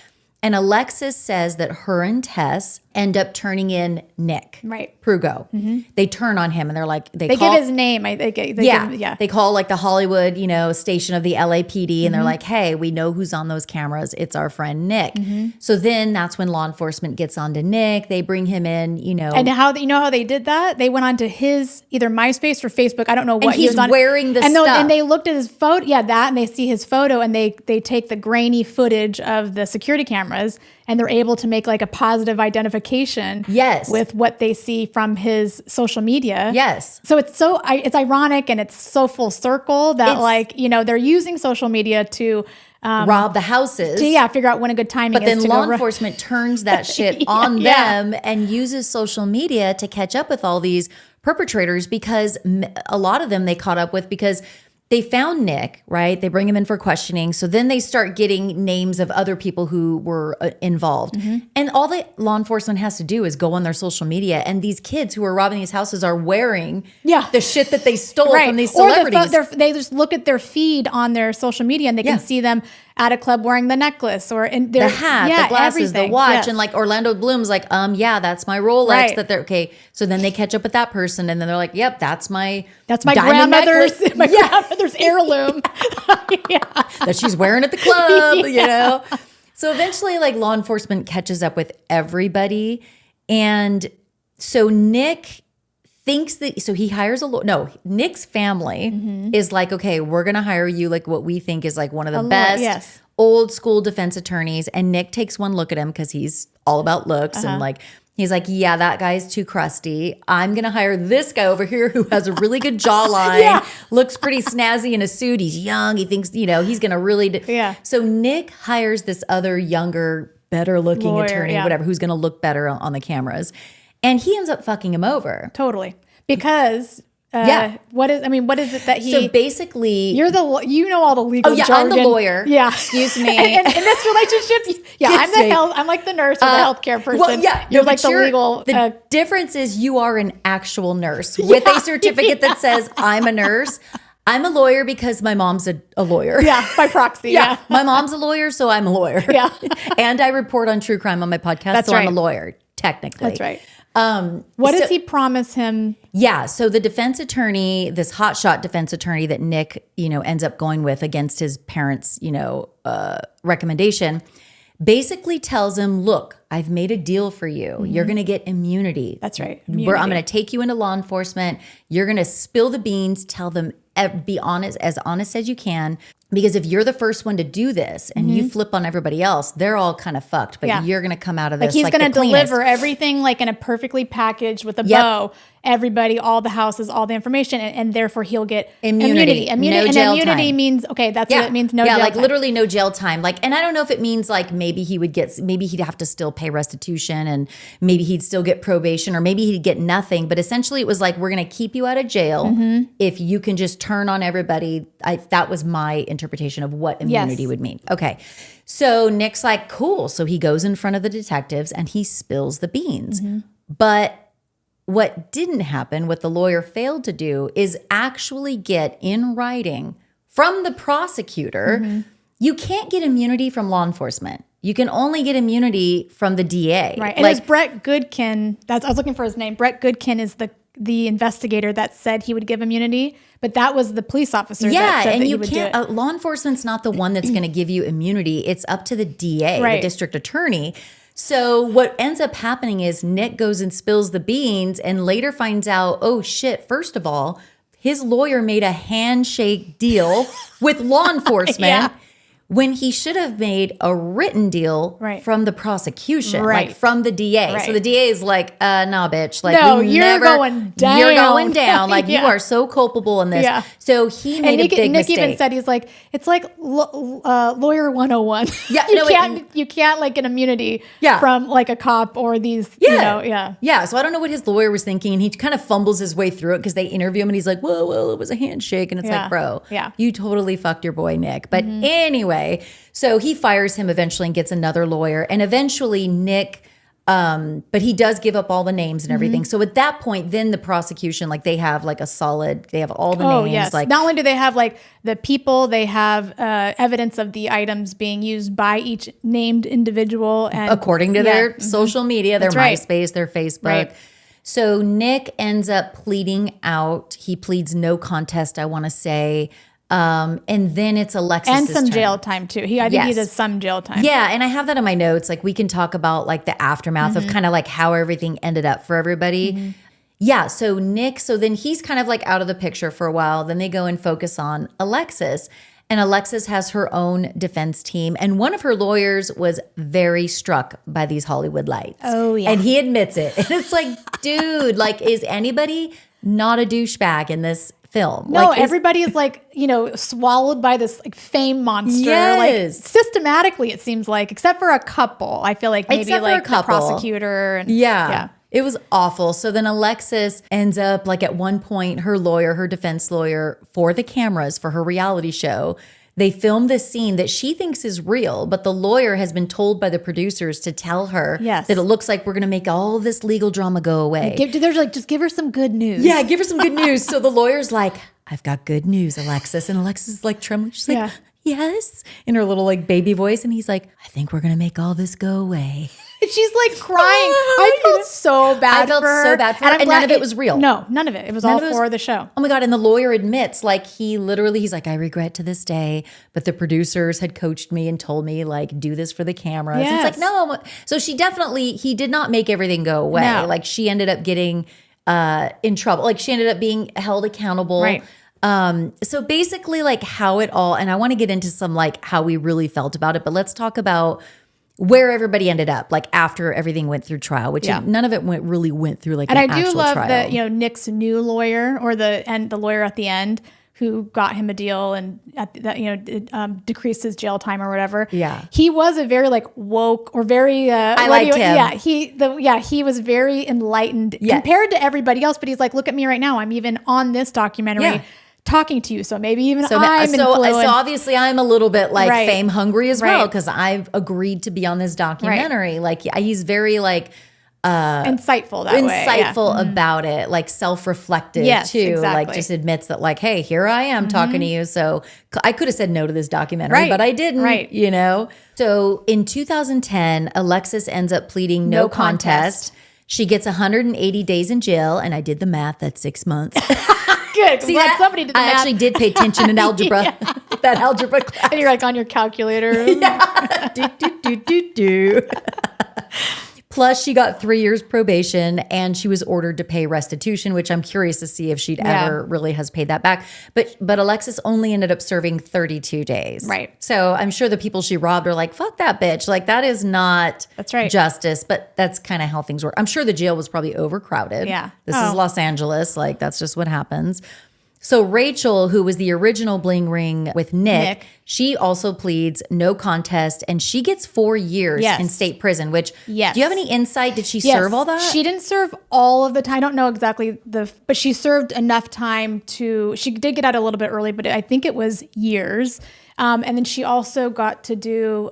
And Alexis says that her and Tess end up turning in Nick. Right. Prugo. Mm-hmm. They turn on him, and they're like, they give his name. They call the Hollywood, station of the LAPD, and they're like, hey, we know who's on those cameras. It's our friend Nick. Mm-hmm. So then that's when law enforcement gets onto Nick. They bring him in, And how they did that? They went onto his either MySpace or Facebook. I don't know what and he's wearing the stuff. And they looked at his photo. Yeah, and they see his photo, and they take the grainy footage of the security cameras, and they're able to make a positive identification with what they see from his social media. Yes. So it's ironic, and it's so full circle that they're using social media to rob the houses. To figure out when a good timing is. But then law enforcement turns that shit on them and uses social media to catch up with all these perpetrators, because a lot of them they caught up with because they found Nick, right? They bring him in for questioning. So then they start getting names of other people who were involved. Mm-hmm. And all the law enforcement has to do is go on their social media. And these kids who are robbing these houses are wearing the shit that they stole from these celebrities. Or they just look at their feed on their social media, and they can see them at a club wearing the necklace or in their the hat, the glasses, everything. The watch. And Orlando Bloom's like, that's my Rolex. Right. That they're okay. So then they catch up with that person, and then they're like, yep, that's my grandmother's grandmother's heirloom that she's wearing at the club, So eventually law enforcement catches up with everybody. And so Nick thinks that, so he hires a lawyer. No, Nick's family is like, okay, we're going to hire you what we think is one of the best old school defense attorneys. And Nick takes one look at him because he's all about looks and He's like, yeah, that guy's too crusty. I'm going to hire this guy over here who has a really good jawline, looks pretty snazzy in a suit. He's young. He thinks, he's going to really. So Nick hires this other younger, better looking attorney, whatever, who's going to look better on the cameras. And he ends up fucking him over. Totally. Because what is it that he? So basically, you know all the legal jargon. I'm the lawyer. Yeah, excuse me. and in this relationship, I'm like the nurse or the healthcare person. Well, you're like the legal. The difference is you are an actual nurse with a certificate that says I'm a nurse. I'm a lawyer because my mom's a lawyer. Yeah, by proxy. Yeah. My mom's a lawyer, so I'm a lawyer. Yeah, and I report on true crime on my podcast, I'm a lawyer technically. That's right. What does he promise him? Yeah. So the defense attorney, this hotshot defense attorney that Nick, ends up going with against his parents', recommendation, basically tells him, look, I've made a deal for you. Mm-hmm. You're going to get immunity. That's right. I'm going to take you into law enforcement. You're going to spill the beans, tell them, be honest as you can. Because if you're the first one to do this and you flip on everybody else, they're all kind of fucked. But you're going to come out of this he's going to deliver everything like in a perfectly packaged with a bow. Everybody, all the houses, all the information, and therefore he'll get immunity. No jail immunity time. Means that's what it means. No jail time. Literally no jail time. And I don't know if it means maybe he'd have to still pay restitution, and maybe he'd still get probation, or maybe he'd get nothing. But essentially, it was like, we're going to keep you out of jail if you can just turn on everybody. That was my interpretation of what immunity would mean. Okay. So Nick's like, cool. So he goes in front of the detectives and he spills the beans. But what didn't happen, what the lawyer failed to do, is actually get in writing from the prosecutor. You can't get immunity from law enforcement. You can only get immunity from the DA. Right. And it's Brett Goodkin. I was looking for his name. Brett Goodkin is the investigator that said he would give immunity, but that was the police officer that said that he would do it. Law enforcement's not the one that's going to give you immunity. It's up to the DA, the district attorney. So what ends up happening is Nick goes and spills the beans and later finds out, oh shit, first of all, his lawyer made a handshake deal with law enforcement when he should have made a written deal from the prosecution, from the DA. Right. So the DA is like, nah, bitch. No, you're going down. You're going down. You are so culpable in this. Yeah. So he made a big mistake. Nick even said, he's like, it's like lawyer 101. Yeah, you can't get immunity from a cop or these, Yeah, so I don't know what his lawyer was thinking. And he kind of fumbles his way through it because they interview him and he's like, well, it was a handshake. And it's like, bro, you totally fucked your boy, Nick. But anyway, so he fires him eventually and gets another lawyer. And eventually Nick, but he does give up all the names and everything. So at that point, then the prosecution, they have they have all the names. Yes. Not only do they have the people, they have evidence of the items being used by each named individual. And according to their social media, their MySpace, their Facebook. Right. So Nick ends up pleading out. He pleads no contest, I want to say. And then it's Alexis' and some turn. Jail time too. I think he does some jail time. Yeah, and I have that in my notes. We can talk about the aftermath of kind of how everything ended up for everybody. Yeah, so Nick, then he's kind of out of the picture for a while. Then they go and focus on Alexis. And Alexis has her own defense team. And one of her lawyers was very struck by these Hollywood lights. Oh, yeah. And he admits it. And it's dude, is anybody not a douchebag in this film? No, everybody is swallowed by this fame monster. Yes. Systematically, it seems except for a couple. I feel maybe the prosecutor. And, yeah. It was awful. So then Alexis ends up at one point, her defense lawyer for the cameras for her reality show, they filmed this scene that she thinks is real, but the lawyer has been told by the producers to tell her that it looks like we're going to make all this legal drama go away. They're just give her some good news. Yeah, give her some good news. So the lawyer's like, I've got good news, Alexis. And Alexis is trembling. She's like, yes, in her little baby voice. And he's like, I think we're going to make all this go away. She's crying. I felt so bad for her. And none of it was real. No, none of it. It was all for the show. Oh my God. And the lawyer admits, he's like, I regret to this day, but the producers had coached me and told me, do this for the cameras. Yes. It's no. So he did not make everything go away. No. She ended up getting in trouble. She ended up being held accountable. Right. So basically how it all, and I want to get into some how we really felt about it, but let's talk about where everybody ended up, like after everything went through trial, which none of it really went through like an actual trial. And I do love that, you know, Nick's new lawyer or the lawyer at the end who got him a deal and decreased his jail time or whatever. Yeah. He was a very like woke or very, I liked him. He was very enlightened compared to everybody else. But he's like, look at me right now. I'm even on this documentary talking to you. So maybe even I'm influenced. So obviously I'm a little bit like fame hungry as well, because I've agreed to be on this documentary. Like he's very like insightful about it, like self-reflective too. Exactly. Like just admits that like, hey, here I am talking to you. So I could have said no to this documentary, but I didn't, you know? So in 2010, Alexis ends up pleading no contest. She gets 180 days in jail. And I did the math. That's 6 months. Good. See that? Somebody did the math. I actually did pay attention in algebra, that algebra class. And you're like on your calculator. Plus, she got 3 years probation and she was ordered to pay restitution, which I'm curious to see if she'd ever really has paid that back. But Alexis only ended up serving 32 days. Right. So I'm sure the people she robbed are like, fuck that bitch. Like that is not justice, but that's kind of how things work. I'm sure the jail was probably overcrowded. Yeah. This is Los Angeles. Like that's just what happens. So Rachel, who was the original Bling Ring with Nick, she also pleads no contest, and she gets 4 years in state prison, which, do you have any insight? Did she serve all that? She didn't serve all of the time. I don't know exactly but she served enough time she did get out a little bit early, but I think it was years. And then she also got to do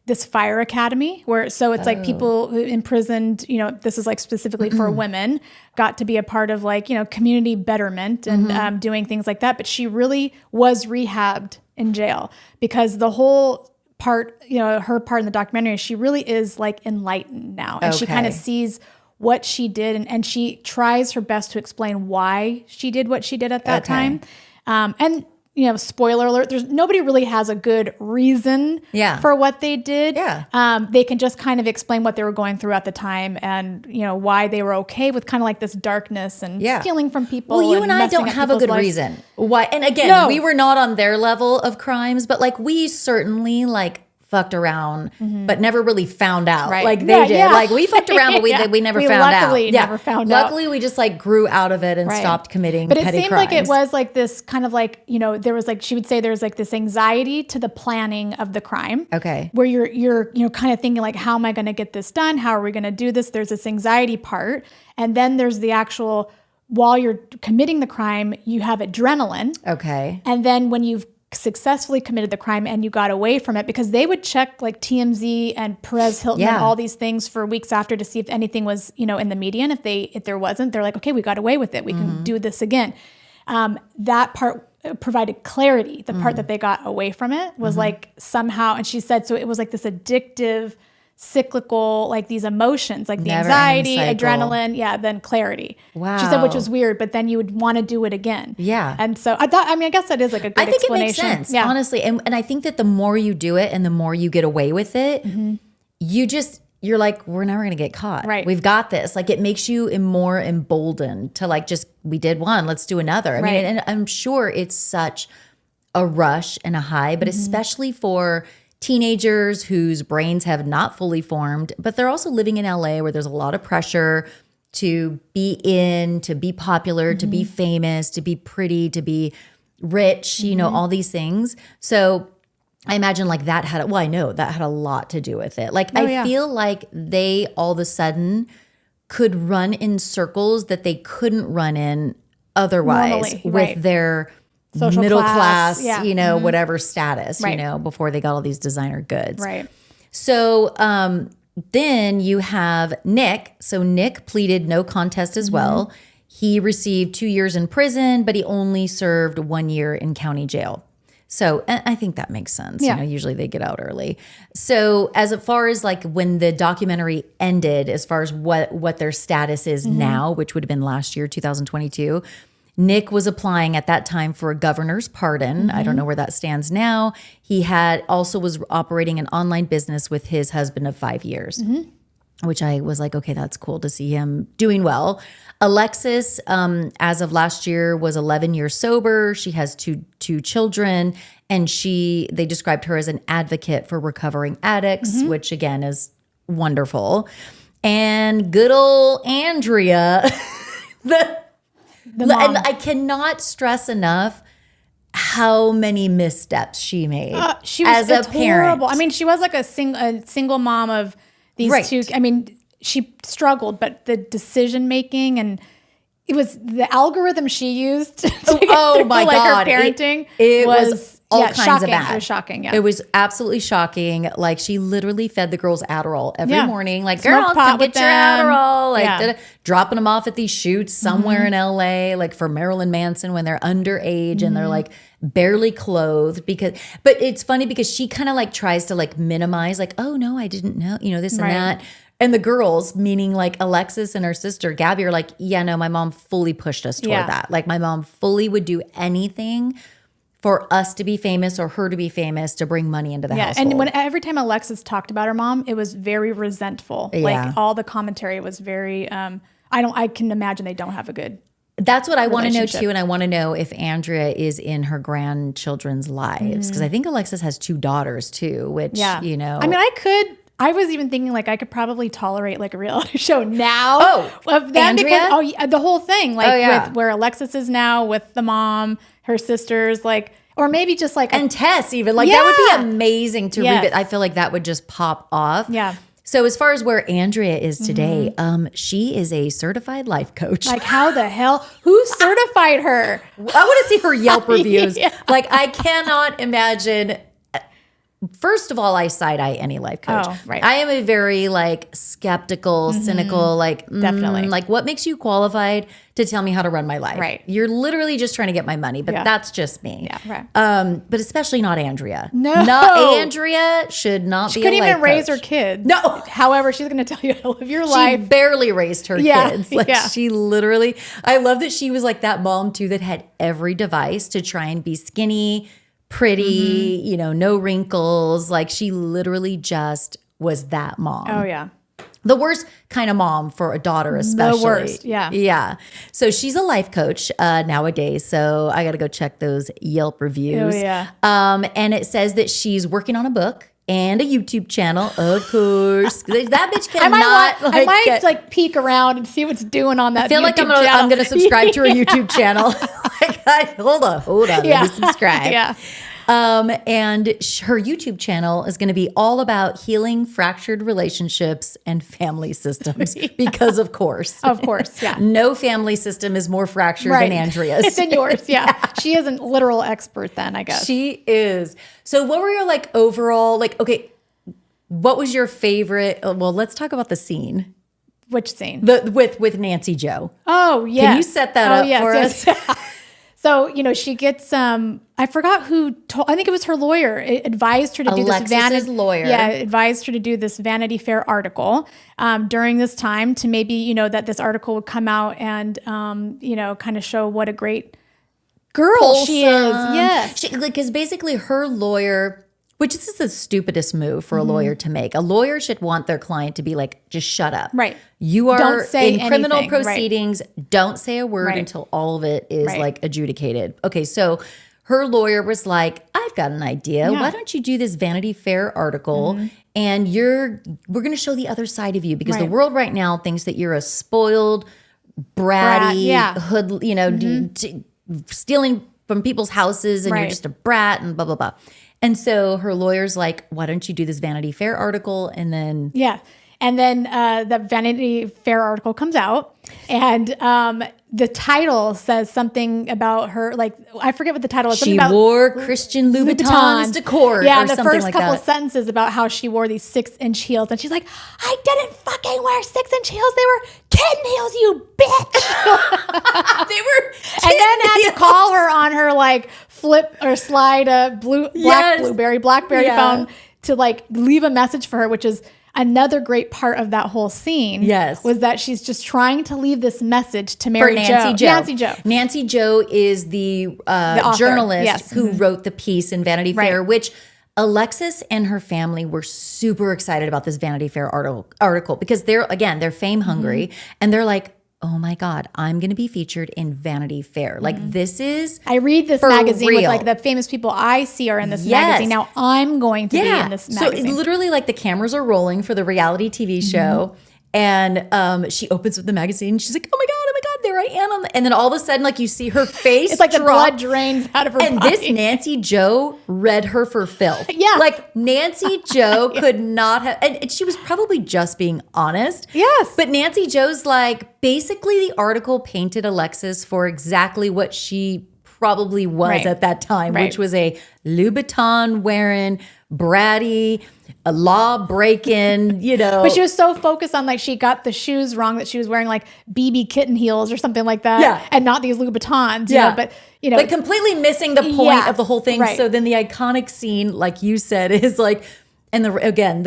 this fire academy it's like people who imprisoned, you know, this is like specifically for women, got to be a part of like, you know, community betterment and doing things like that. But she really was rehabbed in jail because the whole part, you know, her part in the documentary, she really is like enlightened now. And she kind of sees what she did and she tries her best to explain why she did what she did at that time. And you know, spoiler alert, nobody really has a good reason for what they did. Yeah. They can just kind of explain what they were going through at the time and, you know, why they were okay with kind of like this darkness and stealing from people. Well, you and I don't have a good reason. Why? And again, we were not on their level of crimes, but like we certainly like fucked around, but never really found out like they did. Like we fucked around, but we never found out. Never found out. Luckily, we just like grew out of it and stopped committing petty crimes. But it seemed like it was like this kind of like, you know, there was like, she would say there was like this anxiety to the planning of the crime. Okay. Where you're, you know, kind of thinking like, how am I going to get this done? How are we going to do this? There's this anxiety part. And then there's the actual, while you're committing the crime, you have adrenaline. Okay. And then when you've successfully committed the crime and you got away from it, because they would check like TMZ and Perez Hilton and all these things for weeks after to see if anything was, you know, in the media. And if there wasn't, they're like, okay, we got away with it. We can do this again. That part provided clarity. The part that they got away from it was like somehow, and she said, so it was like this addictive, cyclical, like these emotions, like the anxiety, adrenaline, then clarity. Wow. She said, which was weird, but then you would want to do it again. Yeah. And so I thought, I mean, I guess that is like a good explanation. I think it makes sense, honestly. And I think that the more you do it and the more you get away with it, you're like, we're never going to get caught. Right. We've got this. Like it makes you more emboldened to like, just, we did one, let's do another. I mean, and I'm sure it's such a rush and a high, but especially for teenagers whose brains have not fully formed, but they're also living in LA where there's a lot of pressure to be popular, to be famous, to be pretty, to be rich, you know, all these things. So I imagine like that I know that had a lot to do with it. Like I feel like they all of a sudden could run in circles that they couldn't run in otherwise with their social middle class, you know, whatever status, you know, before they got all these designer goods. Right. So then you have Nick. So Nick pleaded no contest as well. He received 2 years in prison, but he only served 1 year in county jail. So I think that makes sense. You know, usually they get out early. So as far as like when the documentary ended, as far as what their status is now, which would have been last year, 2022, Nick was applying at that time for a governor's pardon. I don't know where that stands now. He was operating an online business with his husband of 5 years. which I was like, okay, that's cool to see him doing well. Alexis, as of last year, was 11 years sober. She has two children, and they described her as an advocate for recovering addicts, which again is wonderful. And good old Andrea, and I cannot stress enough how many missteps she made she was as a parent. Horrible. I mean, she was like a single mom of these two. I mean, she struggled, but the decision making and it was the algorithm she used to oh my God. Her parenting it was all kinds shocking. of bad. It was shocking. Yeah. It was absolutely shocking. Like she literally fed the girls Adderall every morning. Like, Smoke girls, pot come get with your them. Adderall. Like dropping them off at these shoots somewhere in LA, like for Marilyn Manson when they're underage and they're like barely clothed but it's funny because she kind of like tries to like minimize like, oh no, I didn't know, this and that. And the girls, meaning like Alexis and her sister, Gabby, are like, yeah, no, my mom fully pushed us toward that. Like my mom fully would do anything for us to be famous or her to be famous to bring money into the household. And every time Alexis talked about her mom, it was very resentful. Yeah. Like all the commentary was very, I can imagine they don't have a good That's what I want to know too. And I want to know if Andrea is in her grandchildren's lives. Because I think Alexis has 2 daughters too, which, I mean, I was even thinking like I could probably tolerate like a reality show now of them Andrea? because the whole thing with where Alexis is now with the mom, her sisters, like, or maybe just like and Tess even like that would be amazing to read it. I feel like that would just pop off. Yeah. So as far as where Andrea is today, she is a certified life coach. Like how the hell? Who certified her? I want to see her Yelp reviews. Like I cannot imagine. First of all, I side-eye any life coach. Oh, right. I am a very like skeptical, cynical, like definitely like what makes you qualified to tell me how to run my life? Right. You're literally just trying to get my money, but that's just me. Yeah, right. But especially not Andrea. No, Andrea should not be. She couldn't a life even raise coach. her kids. No. However, she's going to tell you how to live your life. She barely raised her kids. Like yeah. she literally. I love that she was like that mom too that had every device to try and be skinny, pretty, no wrinkles. Like she literally just was that mom. Oh yeah. The worst kind of mom for a daughter, especially. The worst, yeah. Yeah. So she's a life coach nowadays. So I got to go check those Yelp reviews. Oh yeah. And it says that she's working on a book and a YouTube channel, of course. That bitch cannot. I might peek around and see what's doing on that. I feel like I'm gonna subscribe to her YouTube channel. Hold on. Let me subscribe. Yeah. And her YouTube channel is going to be all about healing fractured relationships and family systems because of course, yeah. No family system is more fractured than Andrea's. It's in yours, yeah. She is a literal expert then, I guess. She is. So what were your overall, okay, what was your favorite? Well, let's talk about the scene. Which scene? With Nancy Joe. Oh, yeah. Can you set that up for us? So, she gets, I forgot who told, I think it was her lawyer, advised her to do this Alexis's lawyer. Yeah, advised her to do this Vanity Fair article during this time to maybe, that this article would come out and, kind of show what a great girl she is. Yes. Because basically her lawyer, which is the stupidest move for a lawyer to make. A lawyer should want their client to be like, just shut up. Right. You are in criminal anything. Proceedings. Right. Don't say a word until all of it is adjudicated. Okay, so her lawyer was like, I've got an idea. Yeah. Why don't you do this Vanity Fair article and we're going to show the other side of you because the world right now thinks that you're a spoiled, bratty, hood, stealing from people's houses and you're just a brat and blah, blah, blah. And so her lawyer's like, why don't you do this Vanity Fair article? And then... Yeah. And then the Vanity Fair article comes out and the title says something about her, I forget what the title is. She wore Christian Louboutins to court yeah, or the something first like couple that. Sentences about how she wore these 6-inch heels. And she's like, I didn't fucking wear 6-inch heels. They were kitten heels, you bitch. They were and then had to call her on her flip or slide a Blackberry phone to leave a message for her, which is another great part of that whole scene. Yes. Was that she's just trying to leave this message to Mary Nancy Jo. Nancy Jo is the journalist who wrote the piece in Vanity Fair, which Alexis and her family were super excited about this Vanity Fair article because they're fame hungry and they're like, oh my God, I'm going to be featured in Vanity Fair. Like this is I read this magazine with like the famous people I see are in this magazine. Now I'm going to be in this magazine. So literally like the cameras are rolling for the reality TV show. And she opens up the magazine. And she's like, oh my God, there I am. And then all of a sudden, like you see her face. It's like the blood drains out of her body. And this Nancy Joe read her for filth. Yeah. Like Nancy Joe could not have, and she was probably just being honest. Yes. But Nancy Joe's like, basically the article painted Alexis for exactly what she probably was at that time, which was a Louboutin wearing, bratty, a law breaking, But she was so focused on like she got the shoes wrong that she was wearing like BB kitten heels or something like that. Yeah. And not these Louboutins. Yeah. But like completely missing the point of the whole thing. Right. So then the iconic scene, like you said, is like, and the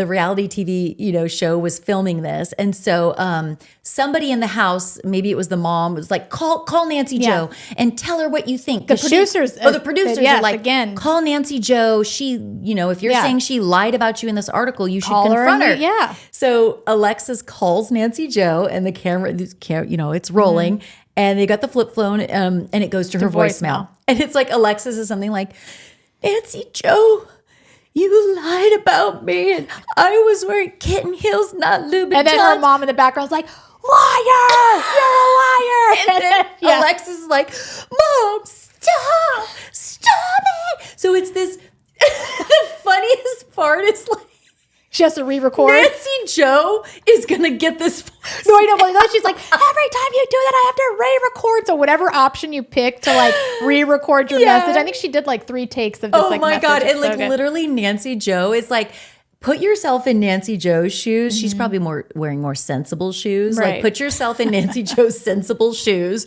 reality TV, show was filming this. And so somebody in the house, maybe it was the mom, was like, call Nancy Joe and tell her what you think. The producers are like, again, call Nancy Joe. She, if you're saying she lied about you in this article, you should confront her. Yeah. So Alexis calls Nancy Joe and the camera, it's rolling and they got the flip phone and it goes to her voicemail. And it's like, Alexis is something like, Nancy Joe, you lied about me, and I was wearing kitten heels, not Louboutins. And then her mom in the background's like, liar! You're a liar! And then Alexis is like, Mom, stop it! So it's this, the funniest part is like, she has to re-record. Nancy Joe is going to get this voice. No, I know. But she's like, every time you do that, I have to re-record. So whatever option you pick to like re-record your message. I think she did like 3 takes of this message. Oh my God. And like literally Nancy Joe is like, put yourself in Nancy Joe's shoes. She's probably wearing more sensible shoes. Right. Like put yourself in Nancy Joe's sensible shoes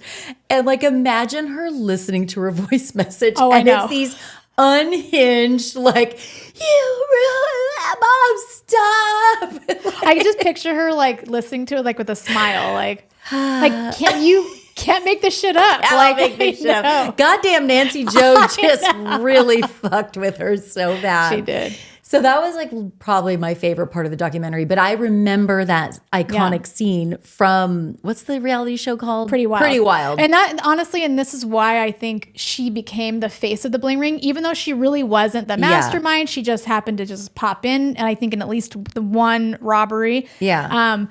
and like imagine her listening to her voice message. Oh, and I know. It's these unhinged, like, you ruined that, Mom, stop. I can just picture her like listening to it like with a smile, like can't make this shit up. Like, make this shit up. Goddamn Nancy Joe just really fucked with her so bad. She did. So that was like probably my favorite part of the documentary. But I remember that iconic scene from, what's the reality show called? Pretty Wild. Pretty Wild. And that honestly, and this is why I think she became the face of the Bling Ring, even though she really wasn't the mastermind. She just happened to just pop in. And I think in at least the one robbery. Yeah.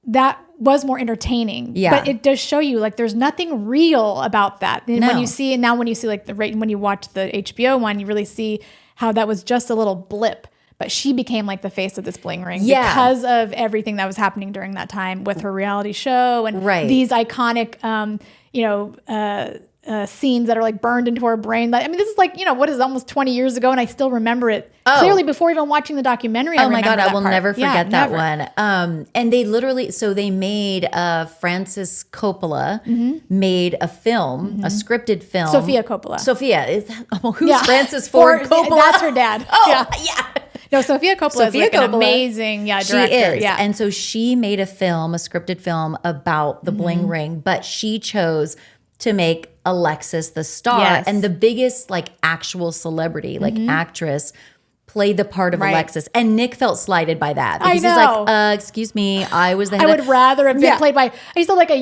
That was more entertaining. Yeah. But it does show you like there's nothing real about that. And when you see like when you watch the HBO one, you really see how that was just a little blip, but she became like the face of this Bling Ring because of everything that was happening during that time with her reality show and these iconic, scenes that are like burned into her brain. I mean, this is like, what is almost 20 years ago and I still remember it clearly before even watching the documentary. Oh my God, I will never forget that one. And they literally, so they made Francis Coppola made a film, a scripted film. Sofia Coppola. Who's Francis Ford Coppola? That's her dad. Oh, yeah. No, Sofia Coppola is like an amazing director. She is. Yeah. And so she made a scripted film about the Bling Ring, but she chose to make Alexis the star. Yes. And the biggest like actual celebrity, like actress, played the part of Alexis. And Nick felt slighted by that. Because I know. He's like, excuse me, I was the head. I would rather have been played by, I still like a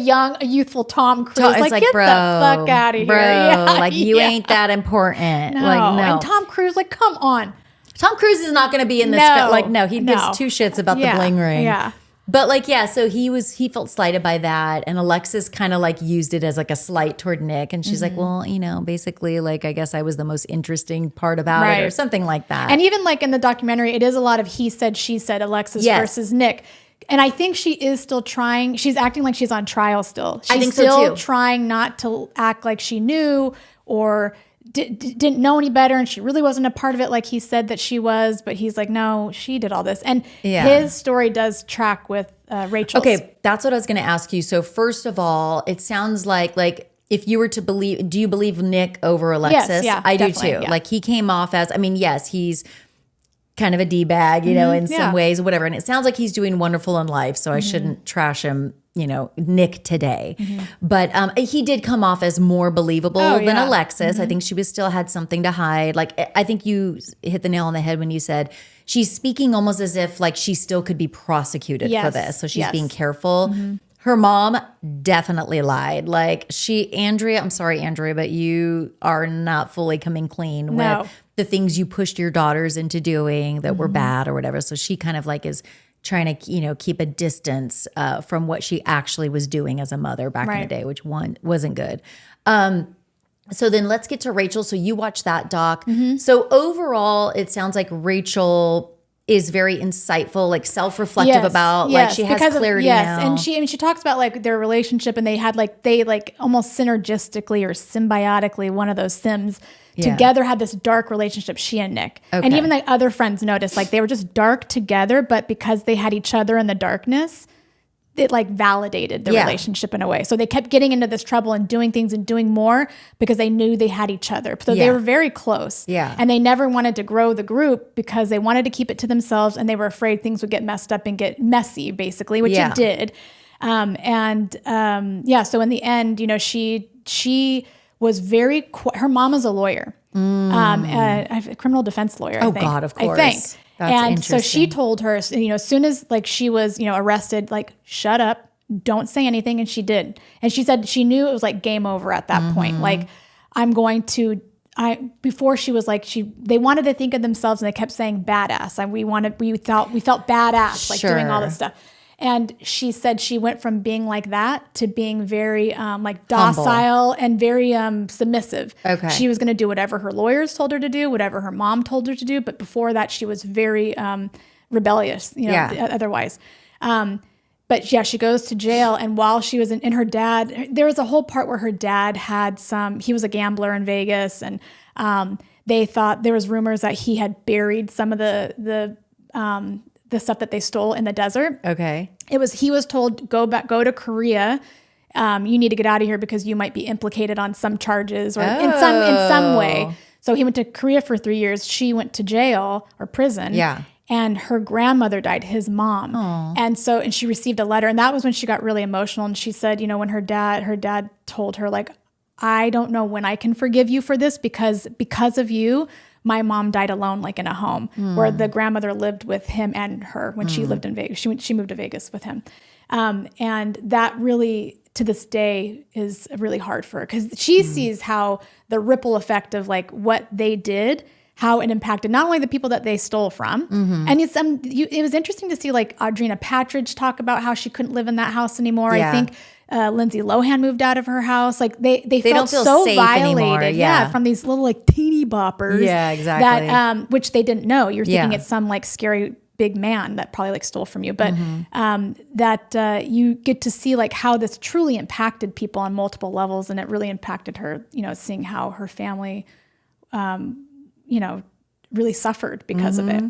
youthful Tom Cruise. It's like, get bro, the fuck out of here. Bro, you ain't that important. No. Like, no. And Tom Cruise, like, come on. Tom Cruise is not going to be in this film. Like, no, he gives 2 shits about the Bling Ring. Yeah. But like, so he felt slighted by that. And Alexis kind of like used it as like a slight toward Nick. And she's like, well, basically like, I guess I was the most interesting part about it or something like that. And even like in the documentary, it is a lot of he said, she said, Alexis versus Nick. And I think she is still trying. She's acting like she's on trial still. She's still trying not to act like she knew or didn't know any better, and she really wasn't a part of it like he said that she was, but he's like, no, she did all this. And his story does track with Rachel's. Okay, that's what I was going to ask you. So first of all, it sounds like if you were to believe, do you believe Nick over Alexis? Yes, yeah, I do too. Yeah. Like he came off as, yes, he's kind of a D-bag, in some ways, whatever. And it sounds like he's doing wonderful in life, so I shouldn't trash him Nick today. But he did come off as more believable than Alexis. I think she still had something to hide. Like, I think you hit the nail on the head when you said she's speaking almost as if like she still could be prosecuted for this. So she's being careful. Her mom definitely lied. Like Andrea, I'm sorry, Andrea, but you are not fully coming clean with the things you pushed your daughters into doing that were bad or whatever. So she kind of like is trying to, keep a distance from what she actually was doing as a mother back in the day, which wasn't good. So then let's get to Rachel. So you watched that doc. So overall, it sounds like Rachel is very insightful, like self-reflective about, like she has clarity now. And she talks about like their relationship, and they almost synergistically or symbiotically, one of those Sims, together had this dark relationship, she and Nick. And even like other friends noticed, like they were just dark together, but because they had each other in the darkness, it like validated the relationship in a way. So they kept getting into this trouble and doing things and doing more because they knew they had each other. So they were very close. And they never wanted to grow the group because they wanted to keep it to themselves, and they were afraid things would get messed up and get messy, basically, which it did. So in the end, she was very, her mom is a lawyer, a criminal defense lawyer, I think. God, of course. I think. That's so she told her, as soon as like she was, arrested, like, shut up, don't say anything. And she did. And she said she knew it was like game over at that point. Like, before she was like, they wanted to think of themselves, and they kept saying badass. And we felt badass, like doing all this stuff. And she said she went from being like that to being very like docile and very submissive. She was going to do whatever her lawyers told her to do, whatever her mom told her to do. But before that, she was very rebellious, otherwise. But yeah, she goes to jail. And while she was in her dad, there was a whole part where her dad he was a gambler in Vegas. And they thought, there was rumors that he had buried some of the stuff that they stole in the desert. He was told, go to Korea. You need to get out of here because you might be implicated on some charges or in some way. So he went to Korea for 3 years. She went to jail or prison. And her grandmother died, his mom. And she received a letter, and that was when she got really emotional. And she said, when her dad told her, like, I don't know when I can forgive you for this because of you, my mom died alone, like in a home where the grandmother lived with him and her when she lived in Vegas. She moved to Vegas with him. And that really, to this day, is really hard for her because she sees how the ripple effect of like what they did, how it impacted not only the people that they stole from. And it was interesting to see like Audrina Patridge talk about how she couldn't live in that house anymore. I think Lindsay Lohan moved out of her house. Like they felt so violated, from these little like teeny boppers, exactly. That which they didn't know. You're thinking it's some like scary big man that probably like stole from you, but that you get to see like how this truly impacted people on multiple levels, and it really impacted her. Seeing how her family, really suffered because of it.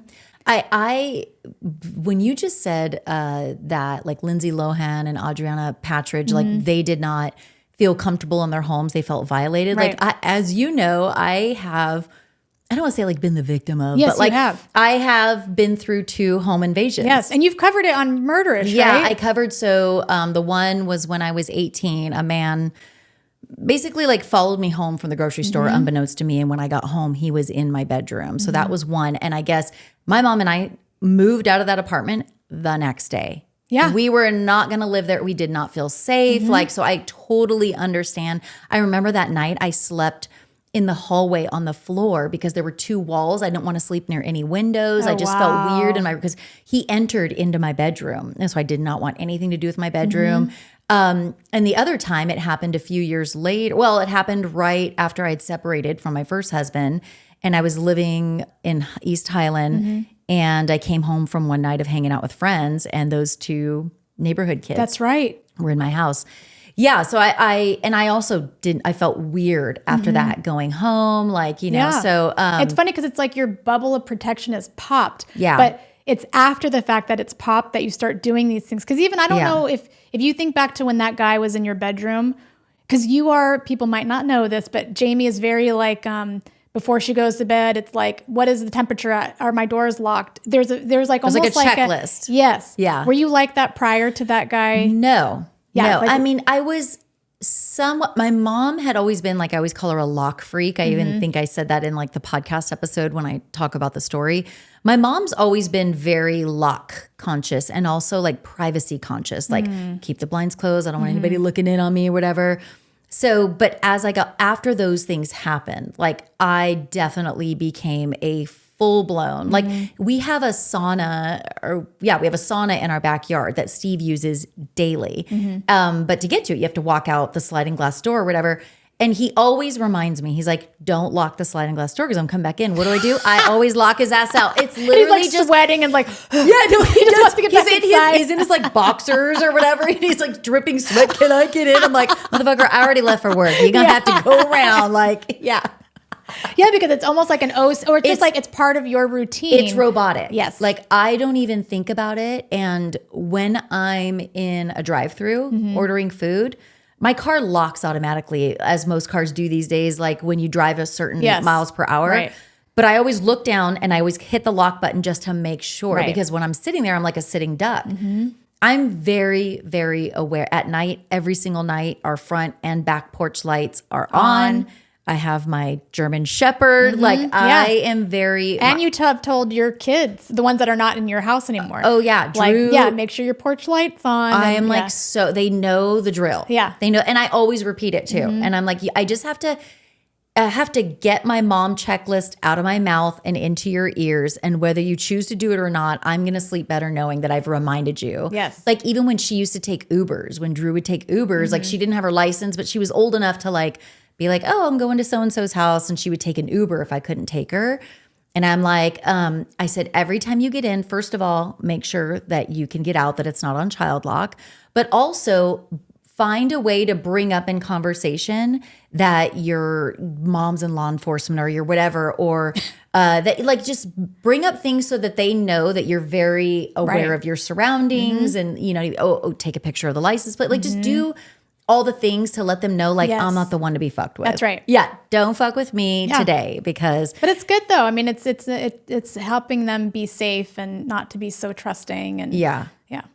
When you just said that like Lindsay Lohan and Audrina Patridge, like they did not feel comfortable in their homes, they felt violated. Like as you know, I don't want to say like been the victim of, but like I have been through 2 home invasions. Yes, and you've covered it on Murderish, right? Yeah, I covered. So the one was when I was 18, a man basically like followed me home from the grocery store unbeknownst to me. And when I got home, he was in my bedroom. So that was one. And I guess my mom and I moved out of that apartment the next day. Yeah. We were not going to live there. We did not feel safe. Like, so I totally understand. I remember that night I slept in the hallway on the floor because there were 2 walls. I didn't want to sleep near any windows. I just felt weird because he entered into my bedroom. And so I did not want anything to do with my bedroom. And the other time it happened a few years later. Well, it happened right after I'd separated from my first husband, and I was living in East Highland, and I came home from one night of hanging out with friends, and those 2 neighborhood kids. That's right. Were in my house. Yeah. So I also I felt weird after that going home, like, so. It's funny because it's like your bubble of protection is popped. Yeah. But it's after the fact that it's popped that you start doing these things. Because even I don't know if you think back to when that guy was in your bedroom, because people might not know this, but Jami is very like, before she goes to bed, it's like, what is the temperature at? Are my doors locked? There's like almost like a checklist. Yes. Yeah. Were you like that prior to that guy? No. Yeah. No, I mean, I was somewhat, my mom had always been like, I always call her a lock freak. I even think I said that in like the podcast episode when I talk about the story. My mom's always been very lock conscious and also like privacy conscious, like keep the blinds closed. I don't want anybody looking in on me or whatever. So, but as I got, after those things happened, like I definitely became a full blown, like we have a sauna we have a sauna in our backyard that Steve uses daily. But to get to it, you have to walk out the sliding glass door or whatever. And he always reminds me, he's like, don't lock the sliding glass door because I'm coming back in. What do? I always lock his ass out. It's literally he's like just sweating and like, yeah, no, he just wants to get back inside. He's in his like boxers or whatever. And he's like dripping sweat. Can I get in? I'm like, motherfucker, I already left for work. You're going to have to go around. Like, yeah. Yeah, because it's almost like an OC, or it's just like it's part of your routine. It's robotic. Yes. Like I don't even think about it. And when I'm in a drive-through ordering food, my car locks automatically, as most cars do these days, like when you drive a certain miles per hour. Right. But I always look down and I always hit the lock button just to make sure. Right. Because when I'm sitting there, I'm like a sitting duck. I'm very, very aware. At night, every single night, our front and back porch lights are on. I have my German Shepherd. Like I am very... And you have told your kids, the ones that are not in your house anymore. Oh yeah. Drew, like, make sure your porch light's on. I am like, so they know the drill. Yeah. They know. And I always repeat it too. And I'm like, I just have to get my mom checklist out of my mouth and into your ears. And whether you choose to do it or not, I'm going to sleep better knowing that I've reminded you. Yes. Like even when she used to take Ubers, when Drew would take Ubers, like she didn't have her license, but she was old enough to like, be like, oh, I'm going to so-and-so's house. And she would take an Uber if I couldn't take her. And I'm like, I said, every time you get in, first of all, make sure that you can get out, that it's not on child lock. But also find a way to bring up in conversation that your mom's in law enforcement or your whatever, or that like just bring up things so that they know that you're very aware of your surroundings and, you know, take a picture of the license plate. Like just do all the things to let them know, like, I'm not the one to be fucked with. That's right. Yeah. Don't fuck with me today because. But it's good though. I mean, it's helping them be safe and not to be so trusting. And yeah.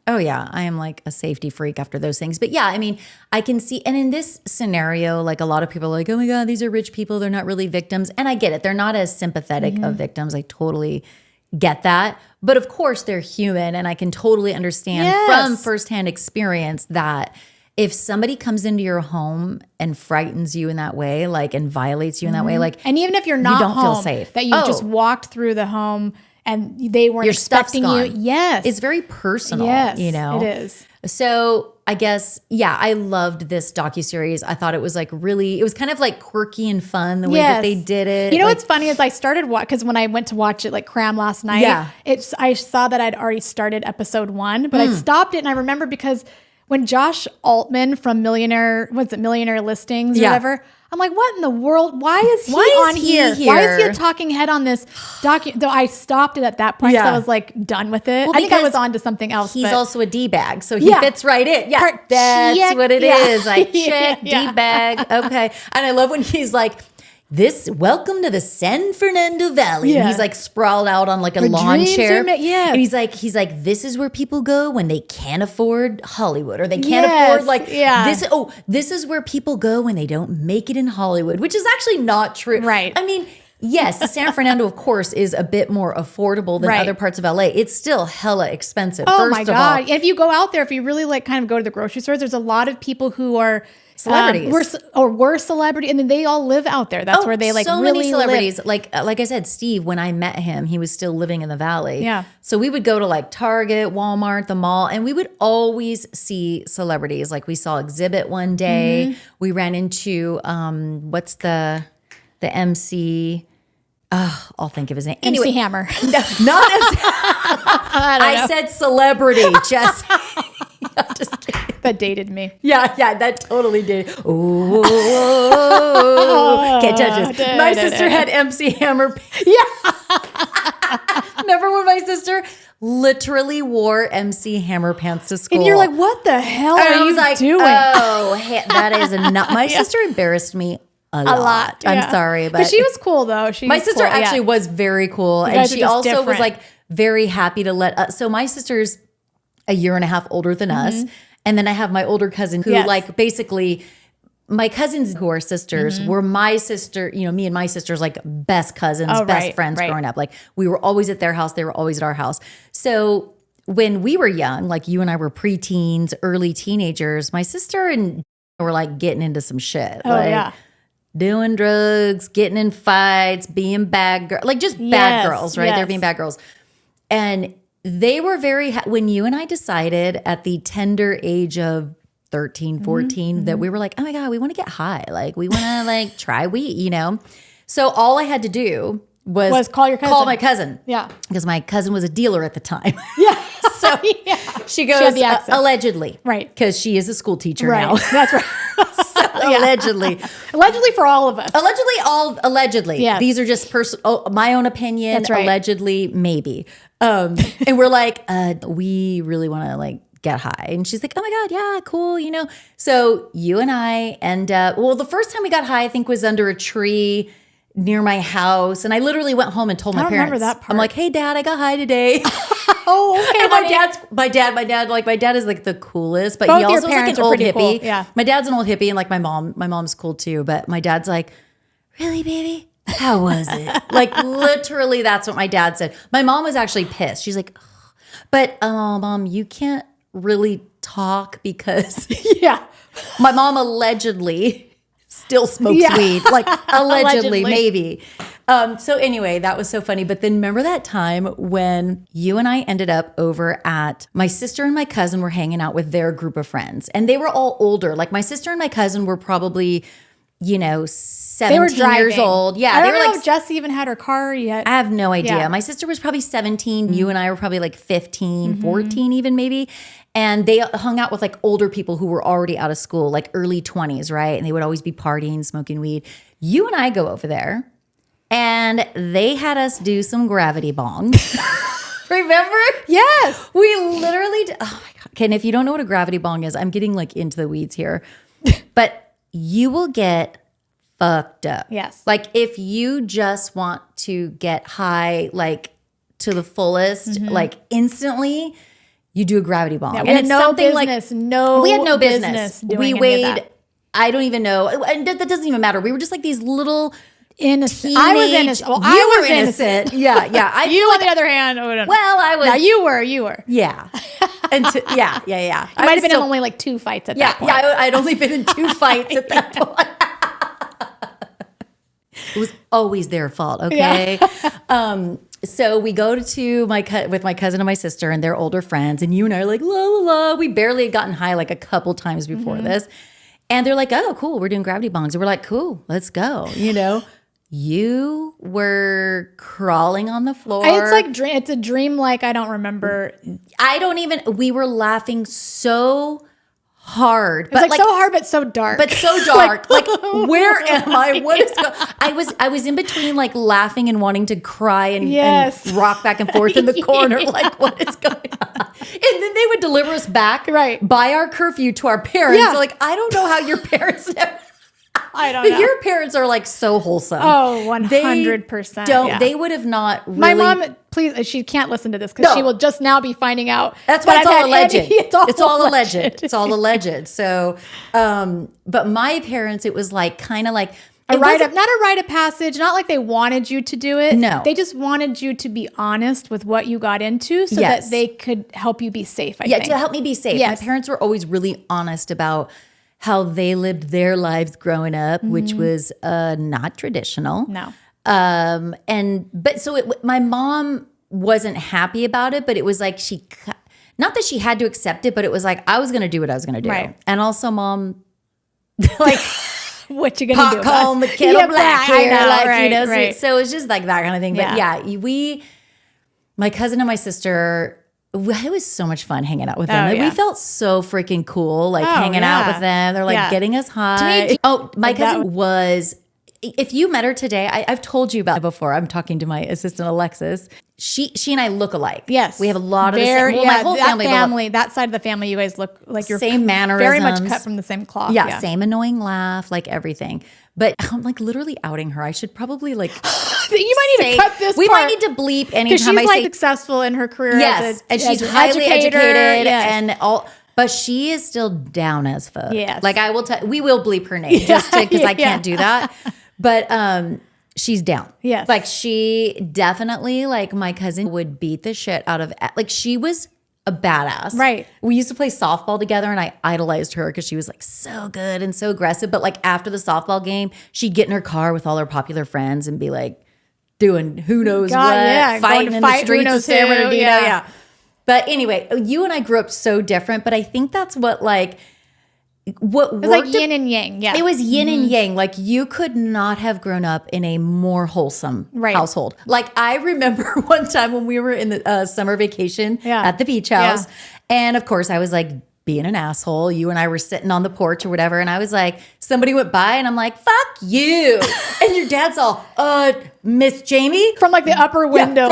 Oh yeah. I am like a safety freak after those things. But yeah, I mean, I can see, and in this scenario, like a lot of people are like, oh my God, these are rich people. They're not really victims. And I get it. They're not as sympathetic of victims. I totally get that. But of course they're human. And I can totally understand from firsthand experience that if somebody comes into your home and frightens you in that way, like, and violates you in that way, like, and even if you're not you don't home, feel safe, that you just walked through the home and they weren't expecting you. Yes. It's very personal, you know? It is. So I guess, I loved this docuseries. I thought it was like really, it was kind of like quirky and fun the way that they did it. You know like, what's funny is I started because when I went to watch it like cram last night, I saw that I'd already started episode 1, but I stopped it and I remember because when Josh Altman from Millionaire Listings or whatever, I'm like, what in the world? Why is he on here? Why is he a talking head on this docu? Though I stopped it at that point because I was like done with it. Well, I think I was on to something else. He's also a D-bag, so he fits right in. Yeah, that's what it is. Like, check, D-bag. Okay. And I love when he's like, welcome to the San Fernando Valley. And he's like sprawled out on like a lawn chair. And he's like, this is where people go when they can't afford Hollywood or they can't afford like this. Oh, this is where people go when they don't make it in Hollywood, which is actually not true. Right. I mean, yes, San Fernando, of course, is a bit more affordable than other parts of LA. It's still hella expensive. Oh my God. If you go out there, if you really like kind of go to the grocery stores, there's a lot of people who are celebrities were celebrity, and then they all live out there. That's where they like so really many celebrities. Live. Like I said, Steve, when I met him, he was still living in the Valley. Yeah. So we would go to like Target, Walmart, the mall, and we would always see celebrities. Like we saw Exhibit one day. We ran into what's the MC? Oh, I'll think of his name. Anyway, MC Hammer. No, not MC. I said celebrity, Jess. I'm just kidding. That dated me. Yeah, that totally did. Ooh, can't touch this. My sister had MC Hammer. Yeah. Remember when my sister literally wore MC Hammer pants to school? And you're like, what the hell are you doing? Oh, that is not. My sister embarrassed me a lot. Yeah. I'm sorry, but she was cool though. My sister actually was very cool, and she also was like very happy to let us. So my sister's a year and a half older than us. And then I have my older cousin who like basically my cousins who are sisters were my sister, you know, me and my sister's like best cousins, best friends growing up. Like we were always at their house. They were always at our house. So when we were young, like you and I were preteens, early teenagers, my sister and were like getting into some shit. Doing drugs, getting in fights, being bad girls, like just bad girls, right? They're being bad girls. And they were very, when you and I decided at the tender age of 13, 14, that we were like, oh my God, we want to get high. Like we want to like try weed, you know? So all I had to do was call your cousin. Call my cousin. Yeah. Because my cousin was a dealer at the time. Yeah. So she goes, allegedly. Right. Because she is a school teacher now. That's right. Allegedly. Allegedly for all of us. Allegedly. Yeah. These are just my own opinion. That's right. Allegedly, maybe. And we're like, we really want to like get high. And she's like, oh my God, yeah, cool, you know. So you and I end up, well, the first time we got high, I think was under a tree near my house. And I literally went home and told my parents. I remember that part. I'm like, hey Dad, I got high today. Oh, okay. And my dad is like the coolest, but both he also your parents is like an old hippie. Cool. Yeah. My dad's an old hippie and like my mom's cool too. But my dad's like, really, baby? How was it? Like literally that's what my dad said. My mom was actually pissed. She's like, oh. But Mom, you can't really talk because my mom allegedly still smokes weed. Like allegedly. Maybe. So anyway, that was so funny. But then remember that time when you and I ended up over at my sister and my cousin were hanging out with their group of friends and they were all older. Like my sister and my cousin were probably, you know, 17 years old. Yeah. I don't know if Jessi even had her car yet. I have no idea. My sister was probably 17. You and I were probably like 15, 14 even maybe. And they hung out with like older people who were already out of school, like early 20s, right? And they would always be partying, smoking weed. You and I go over there and they had us do some gravity bongs. Remember? Yes. We literally did. Oh my God. Okay, and if you don't know what a gravity bong is, I'm getting like into the weeds here. But you will get fucked up. Yes. Like if you just want to get high, like to the fullest, like instantly, you do a gravity bong. Yeah, we had no business. We had no business. We weighed, I don't even know. And that doesn't even matter. We were just like these little innocent. I was innocent. Well, you were innocent. Yeah. You, on the other hand, I was. No, you were. Yeah. Yeah. You might have been in only like 2 fights at that point. Yeah, I'd only been in 2 fights at that point. It was always their fault, okay? Yeah. So we go to with my cousin and my sister and their older friends, and you and I are like, la, la, la. We barely had gotten high like a couple times before this. And they're like, oh, cool, we're doing gravity bongs. And we're like, cool, let's go, you know? You were crawling on the floor. It's like it's a dream like I don't remember. We were laughing so hard. It was like so hard but so dark. But so dark. like where am I? What is going I was in between like laughing and wanting to cry and rock back and forth in the corner. Like what is going on? And then they would deliver us back by our curfew to our parents. Yeah. So like I don't know how your parents never I don't know. But your parents are like so wholesome. Oh, 100%. They would have not really. My mom, please, she can't listen to this because she will just now be finding out. That's why it's all alleged. It's all alleged. It's all alleged. So, but my parents, it was like kind of like. Not a rite of passage, not like they wanted you to do it. No. They just wanted you to be honest with what you got into so that they could help you be safe, I think. Yeah, to help me be safe. Yes. My parents were always really honest about how they lived their lives growing up, which was not traditional. No. My mom wasn't happy about it, but it was like not that she had to accept it, but it was like, I was going to do what I was going to do. Right. And also Mom, like, what you going to do? Pot calling the kettle black here. I know, right. So it was just like that kind of thing. But my cousin and my sister, it was so much fun hanging out with them. We felt so freaking cool, like hanging out with them. They're like getting us high. My cousin was, if you met her today, I've told you about it before. I'm talking to my assistant, Alexis. She and I look alike. Yes. We have a lot of the same, my whole family. That side of the family, you guys look like you're same mannerisms. Very much cut from the same cloth. Yeah, same annoying laugh, like everything. But I'm like literally outing her. I should probably like. You might need to cut this. We might need to bleep anytime I say. She's like successful in her career. Yes, and she's highly educated and all. But she is still down as fuck. Yes. Like I will tell, we will bleep her name just because I can't do that. But she's down. Yes. Like she definitely, like my cousin would beat the shit out of, like she was a badass. Right. We used to play softball together and I idolized her because she was like so good and so aggressive. But like after the softball game, she'd get in her car with all her popular friends and be like doing who knows what, fighting in the streets of San Bernardino. Yeah. But anyway, you and I grew up so different, but I think that's what what it was like yin and yang. Yeah. It was yin and yang. Like you could not have grown up in a more wholesome household. Like I remember one time when we were in the summer vacation at the beach house. Yeah. And of course I was like being an asshole. You and I were sitting on the porch or whatever. And I was like, somebody went by and I'm like, fuck you. And your dad's all, Miss Jamie? From like the upper window.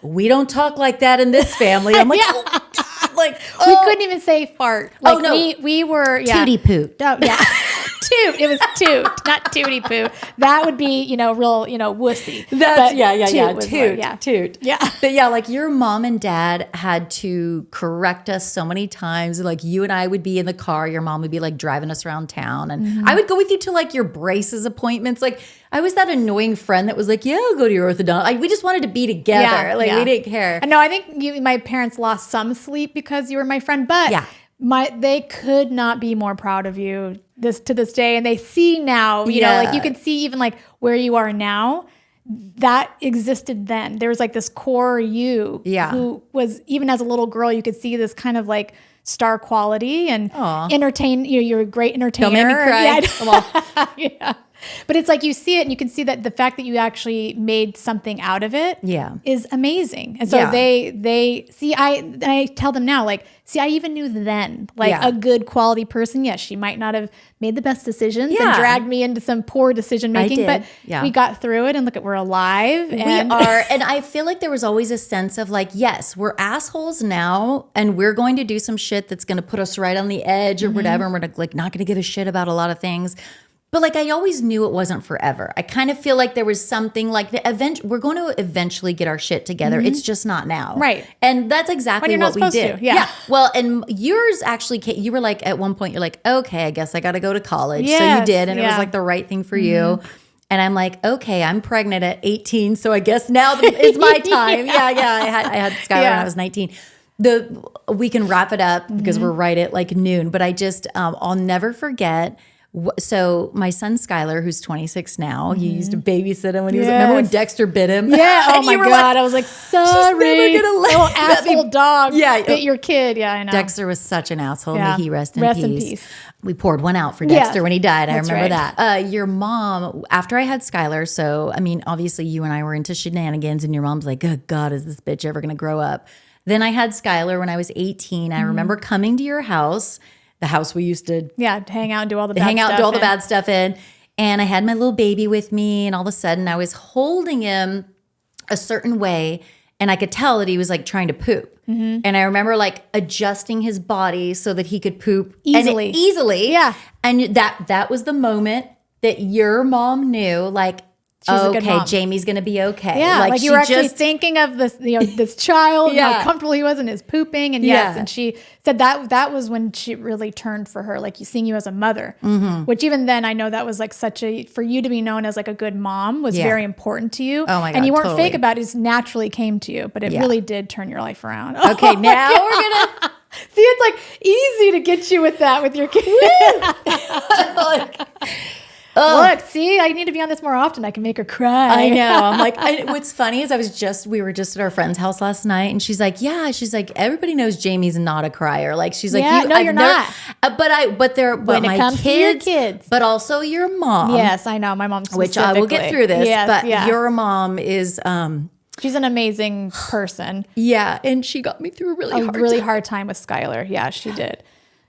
We don't talk like that in this family. I'm like, oh my God. Like, we couldn't even say fart. Like, no. We were, Tootie poot. Oh, yeah. Toot. It was toot, not tootie poo. That would be, real, wussy. That's, Toot. Yeah. But yeah, like your mom and dad had to correct us so many times. Like you and I would be in the car. Your mom would be like driving us around town. And I would go with you to like your braces appointments. Like I was that annoying friend that was like, yeah, I'll go to your orthodontist. We just wanted to be together. We didn't care. No, I think my parents lost some sleep because you were my friend, but they could not be more proud of you to this day. And they see now, you know, like you can see even like where you are now, that existed then. There was like this core you who was, even as a little girl, you could see this kind of like star quality and you're a great entertainer. Don't make me cry. Come on. Yeah. But it's like you see it and you can see that the fact that you actually made something out of it is amazing. And so they see, I tell them now, like, see, I even knew then, like a good quality person. Yes, she might not have made the best decisions and dragged me into some poor decision making, but we got through it and look at, we're alive. And we are. And I feel like there was always a sense of like, yes, we're assholes now and we're going to do some shit that's going to put us right on the edge or whatever. And we're like not going to give a shit about a lot of things. But like, I always knew it wasn't forever. I kind of feel like there was something like we're going to eventually get our shit together. It's just not now. Right. And that's exactly what we did. Yeah. Well, and yours actually, you were like, at one point, you're like, okay, I guess I got to go to college. Yes. So you did. And it was like the right thing for you. And I'm like, okay, I'm pregnant at 18. So I guess now is my time. I had Skylar when I was 19. We can wrap it up because we're right at like noon. But I just, I'll never forget. So my son Skylar, who's 26 now, he used to babysit him when he was. Remember when Dexter bit him? Yeah. Oh my God! Like, I was like, sorry. She's never gonna let asshole dog bit your kid. Yeah, I know. Dexter was such an asshole. May he rest in peace. We poured one out for Dexter when he died. I remember that. Your mom, after I had Skylar, so I mean, obviously you and I were into shenanigans, and your mom's like, oh God, is this bitch ever gonna grow up? Then I had Skylar when I was 18. I remember coming to your house. The house we used to hang out and do all the bad stuff in. And I had my little baby with me, and all of a sudden I was holding him a certain way, and I could tell that he was like trying to poop. And I remember like adjusting his body so that he could poop easily. Yeah. And that was the moment that your mom knew, like, okay, Jamie's going to be okay. Yeah, like you were actually thinking of this, this child, how comfortable he was in his pooping, and and she said that was when she really turned for her, like seeing you as a mother, which even then I know that was like for you to be known as like a good mom was very important to you. Oh my God, and you weren't fake about it; it just naturally came to you, but it really did turn your life around. Okay, now we're gonna see. It's like easy to get you with that with your kid. Look, see, I need to be on this more often. I can make her cry. I know. I'm like, what's funny is we were just at our friend's house last night, and she's like, everybody knows Jamie's not a crier. Like, she's like, you're not. But my kids, but also your mom. Yes, I know. My mom specifically. Which I will get through this. Yes, but your mom is, she's an amazing person. Yeah. And she got me through a really hard time with Skylar. Yeah, she did.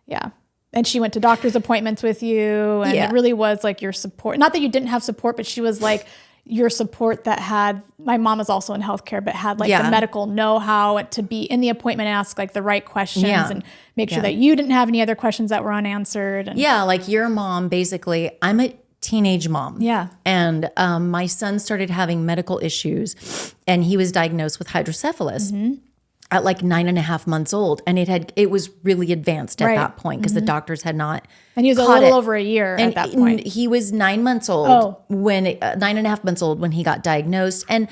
Yeah. And she went to doctor's appointments with you. And it really was like your support. Not that you didn't have support, but she was like your support that had, my mom is also in healthcare, but had like the medical know-how to be in the appointment and ask like the right questions and make sure that you didn't have any other questions that were unanswered. And like your mom, basically, I'm a teenage mom. Yeah. And my son started having medical issues, and he was diagnosed with hydrocephalus. at like 9.5 months old. And it was really advanced at that point because the doctors had not. And he was a little over a year at that point. He was 9 months old when 9.5 months old when he got diagnosed. And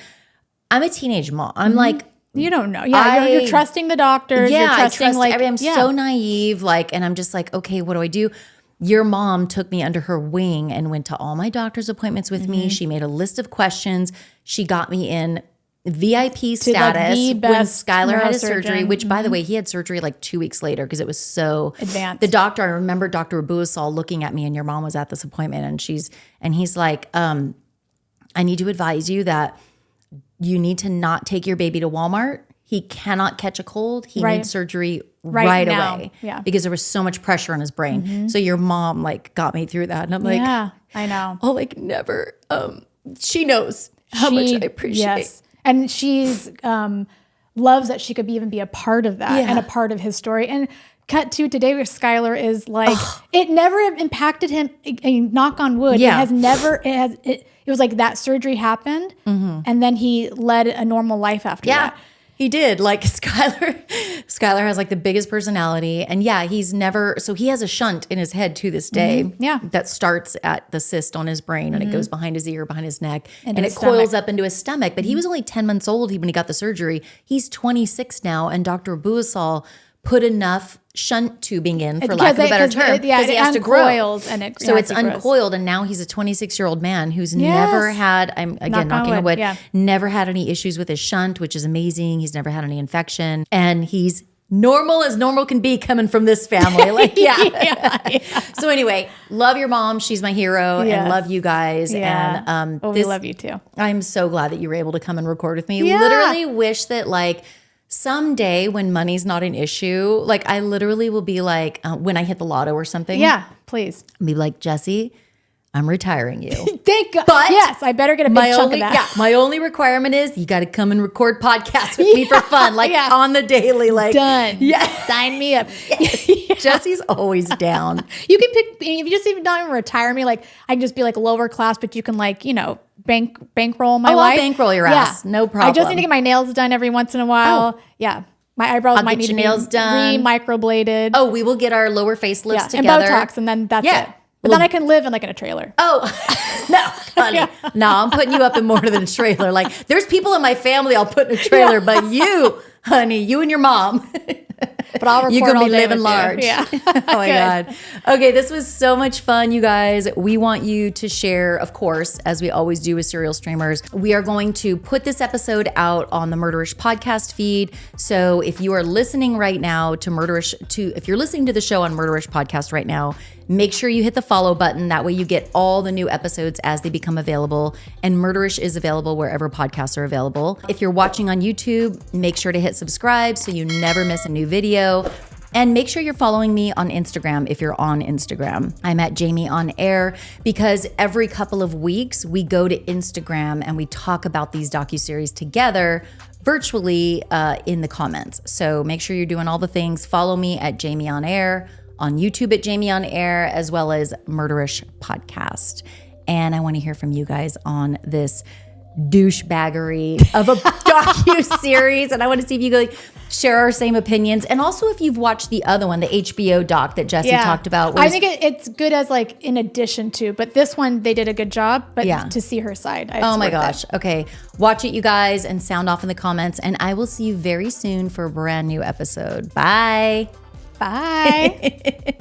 I'm a teenage mom. I'm like, you don't know. Yeah. You're trusting the doctors. Yeah. You're trusting I'm so naive. Like, and I'm just like, okay, what do I do? Your mom took me under her wing and went to all my doctor's appointments with me. She made a list of questions. She got me in VIP status when Skylar had his surgery, which by the way, he had surgery like 2 weeks later because it was so advanced. The doctor, I remember Dr. Abuasal looking at me, and your mom was at this appointment, and he's like, I need to advise you that you need to not take your baby to Walmart. He cannot catch a cold. He needs surgery right away because there was so much pressure on his brain. So your mom like got me through that. And I'm like, yeah, I know. Oh, like never. She knows how much I appreciate. Yes. And she's loves that she could even be a part of that and a part of his story. And cut to today where Skylar is like, it never impacted him. Knock on wood. Yeah. It was like that surgery happened and then he led a normal life after that. He did. Like Skylar has like the biggest personality. And so he has a shunt in his head to this day. That starts at the cyst on his brain and it goes behind his ear, behind his neck, and it coils up into his stomach. But he was only 10 months old when he got the surgery. He's 26 now. And Dr. Abuasal put enough shunt tubing in, for lack of a better term, because he has to grow. So it's uncoiled, and now he's a 26-year-old man who's never had, I'm again knocking on wood, never had any issues with his shunt, which is amazing. He's never had any infection, and he's normal as normal can be coming from this family. Like, So anyway, love your mom. She's my hero, and love you guys. And we love you too. I'm so glad that you were able to come and record with me. Literally wish that like someday when money's not an issue, like I literally will be like, when I hit the lotto or something. Yeah, please. I'll be like, Jessi, I'm retiring you. Thank God. But yes, I better get a big chunk of that. Yeah, my only requirement is you got to come and record podcasts with me for fun, like on the daily. Like done. Yeah, sign me up. Jessi's always down. You can pick if you just even don't even retire me. Like I can just be like lower class, but you can like bankroll my life. I'll bankroll your ass. No problem. I just need to get my nails done every once in a while. Yeah. My eyebrows might need to be re-microbladed. Oh, we will get our lower facelifts together. And Botox, and then that's it. But then I can live in like in a trailer. Oh, no, honey. No, I'm putting you up in more than a trailer. Like there's people in my family I'll put in a trailer, but you, honey, you and your mom. But I'll record you're gonna all be day living large. Yeah. Oh my God. Okay, this was so much fun, you guys. We want you to share, of course, as we always do with serial streamers. We are going to put this episode out on the Murderish podcast feed. So if you are listening right now if you're listening to the show on Murderish podcast right now, make sure you hit the follow button. That way you get all the new episodes as they become available. And Murderish is available wherever podcasts are available. If you're watching on YouTube, make sure to hit subscribe so you never miss a new video. And make sure you're following me on Instagram if you're on Instagram. I'm at Jami on Air because every couple of weeks we go to Instagram and we talk about these docuseries together virtually in the comments. So make sure you're doing all the things. Follow me at Jami on Air, on YouTube at Jami on Air, as well as Murderish Podcast. And I want to hear from you guys on this douchebaggery of a docu-series. And I want to see if you like share our same opinions. And also if you've watched the other one, the HBO doc that Jessi talked about. I think it's good as like in addition to, but this one they did a good job, but to see her side. Oh my gosh. Okay. Watch it, you guys, and sound off in the comments. And I will see you very soon for a brand new episode. Bye. Bye.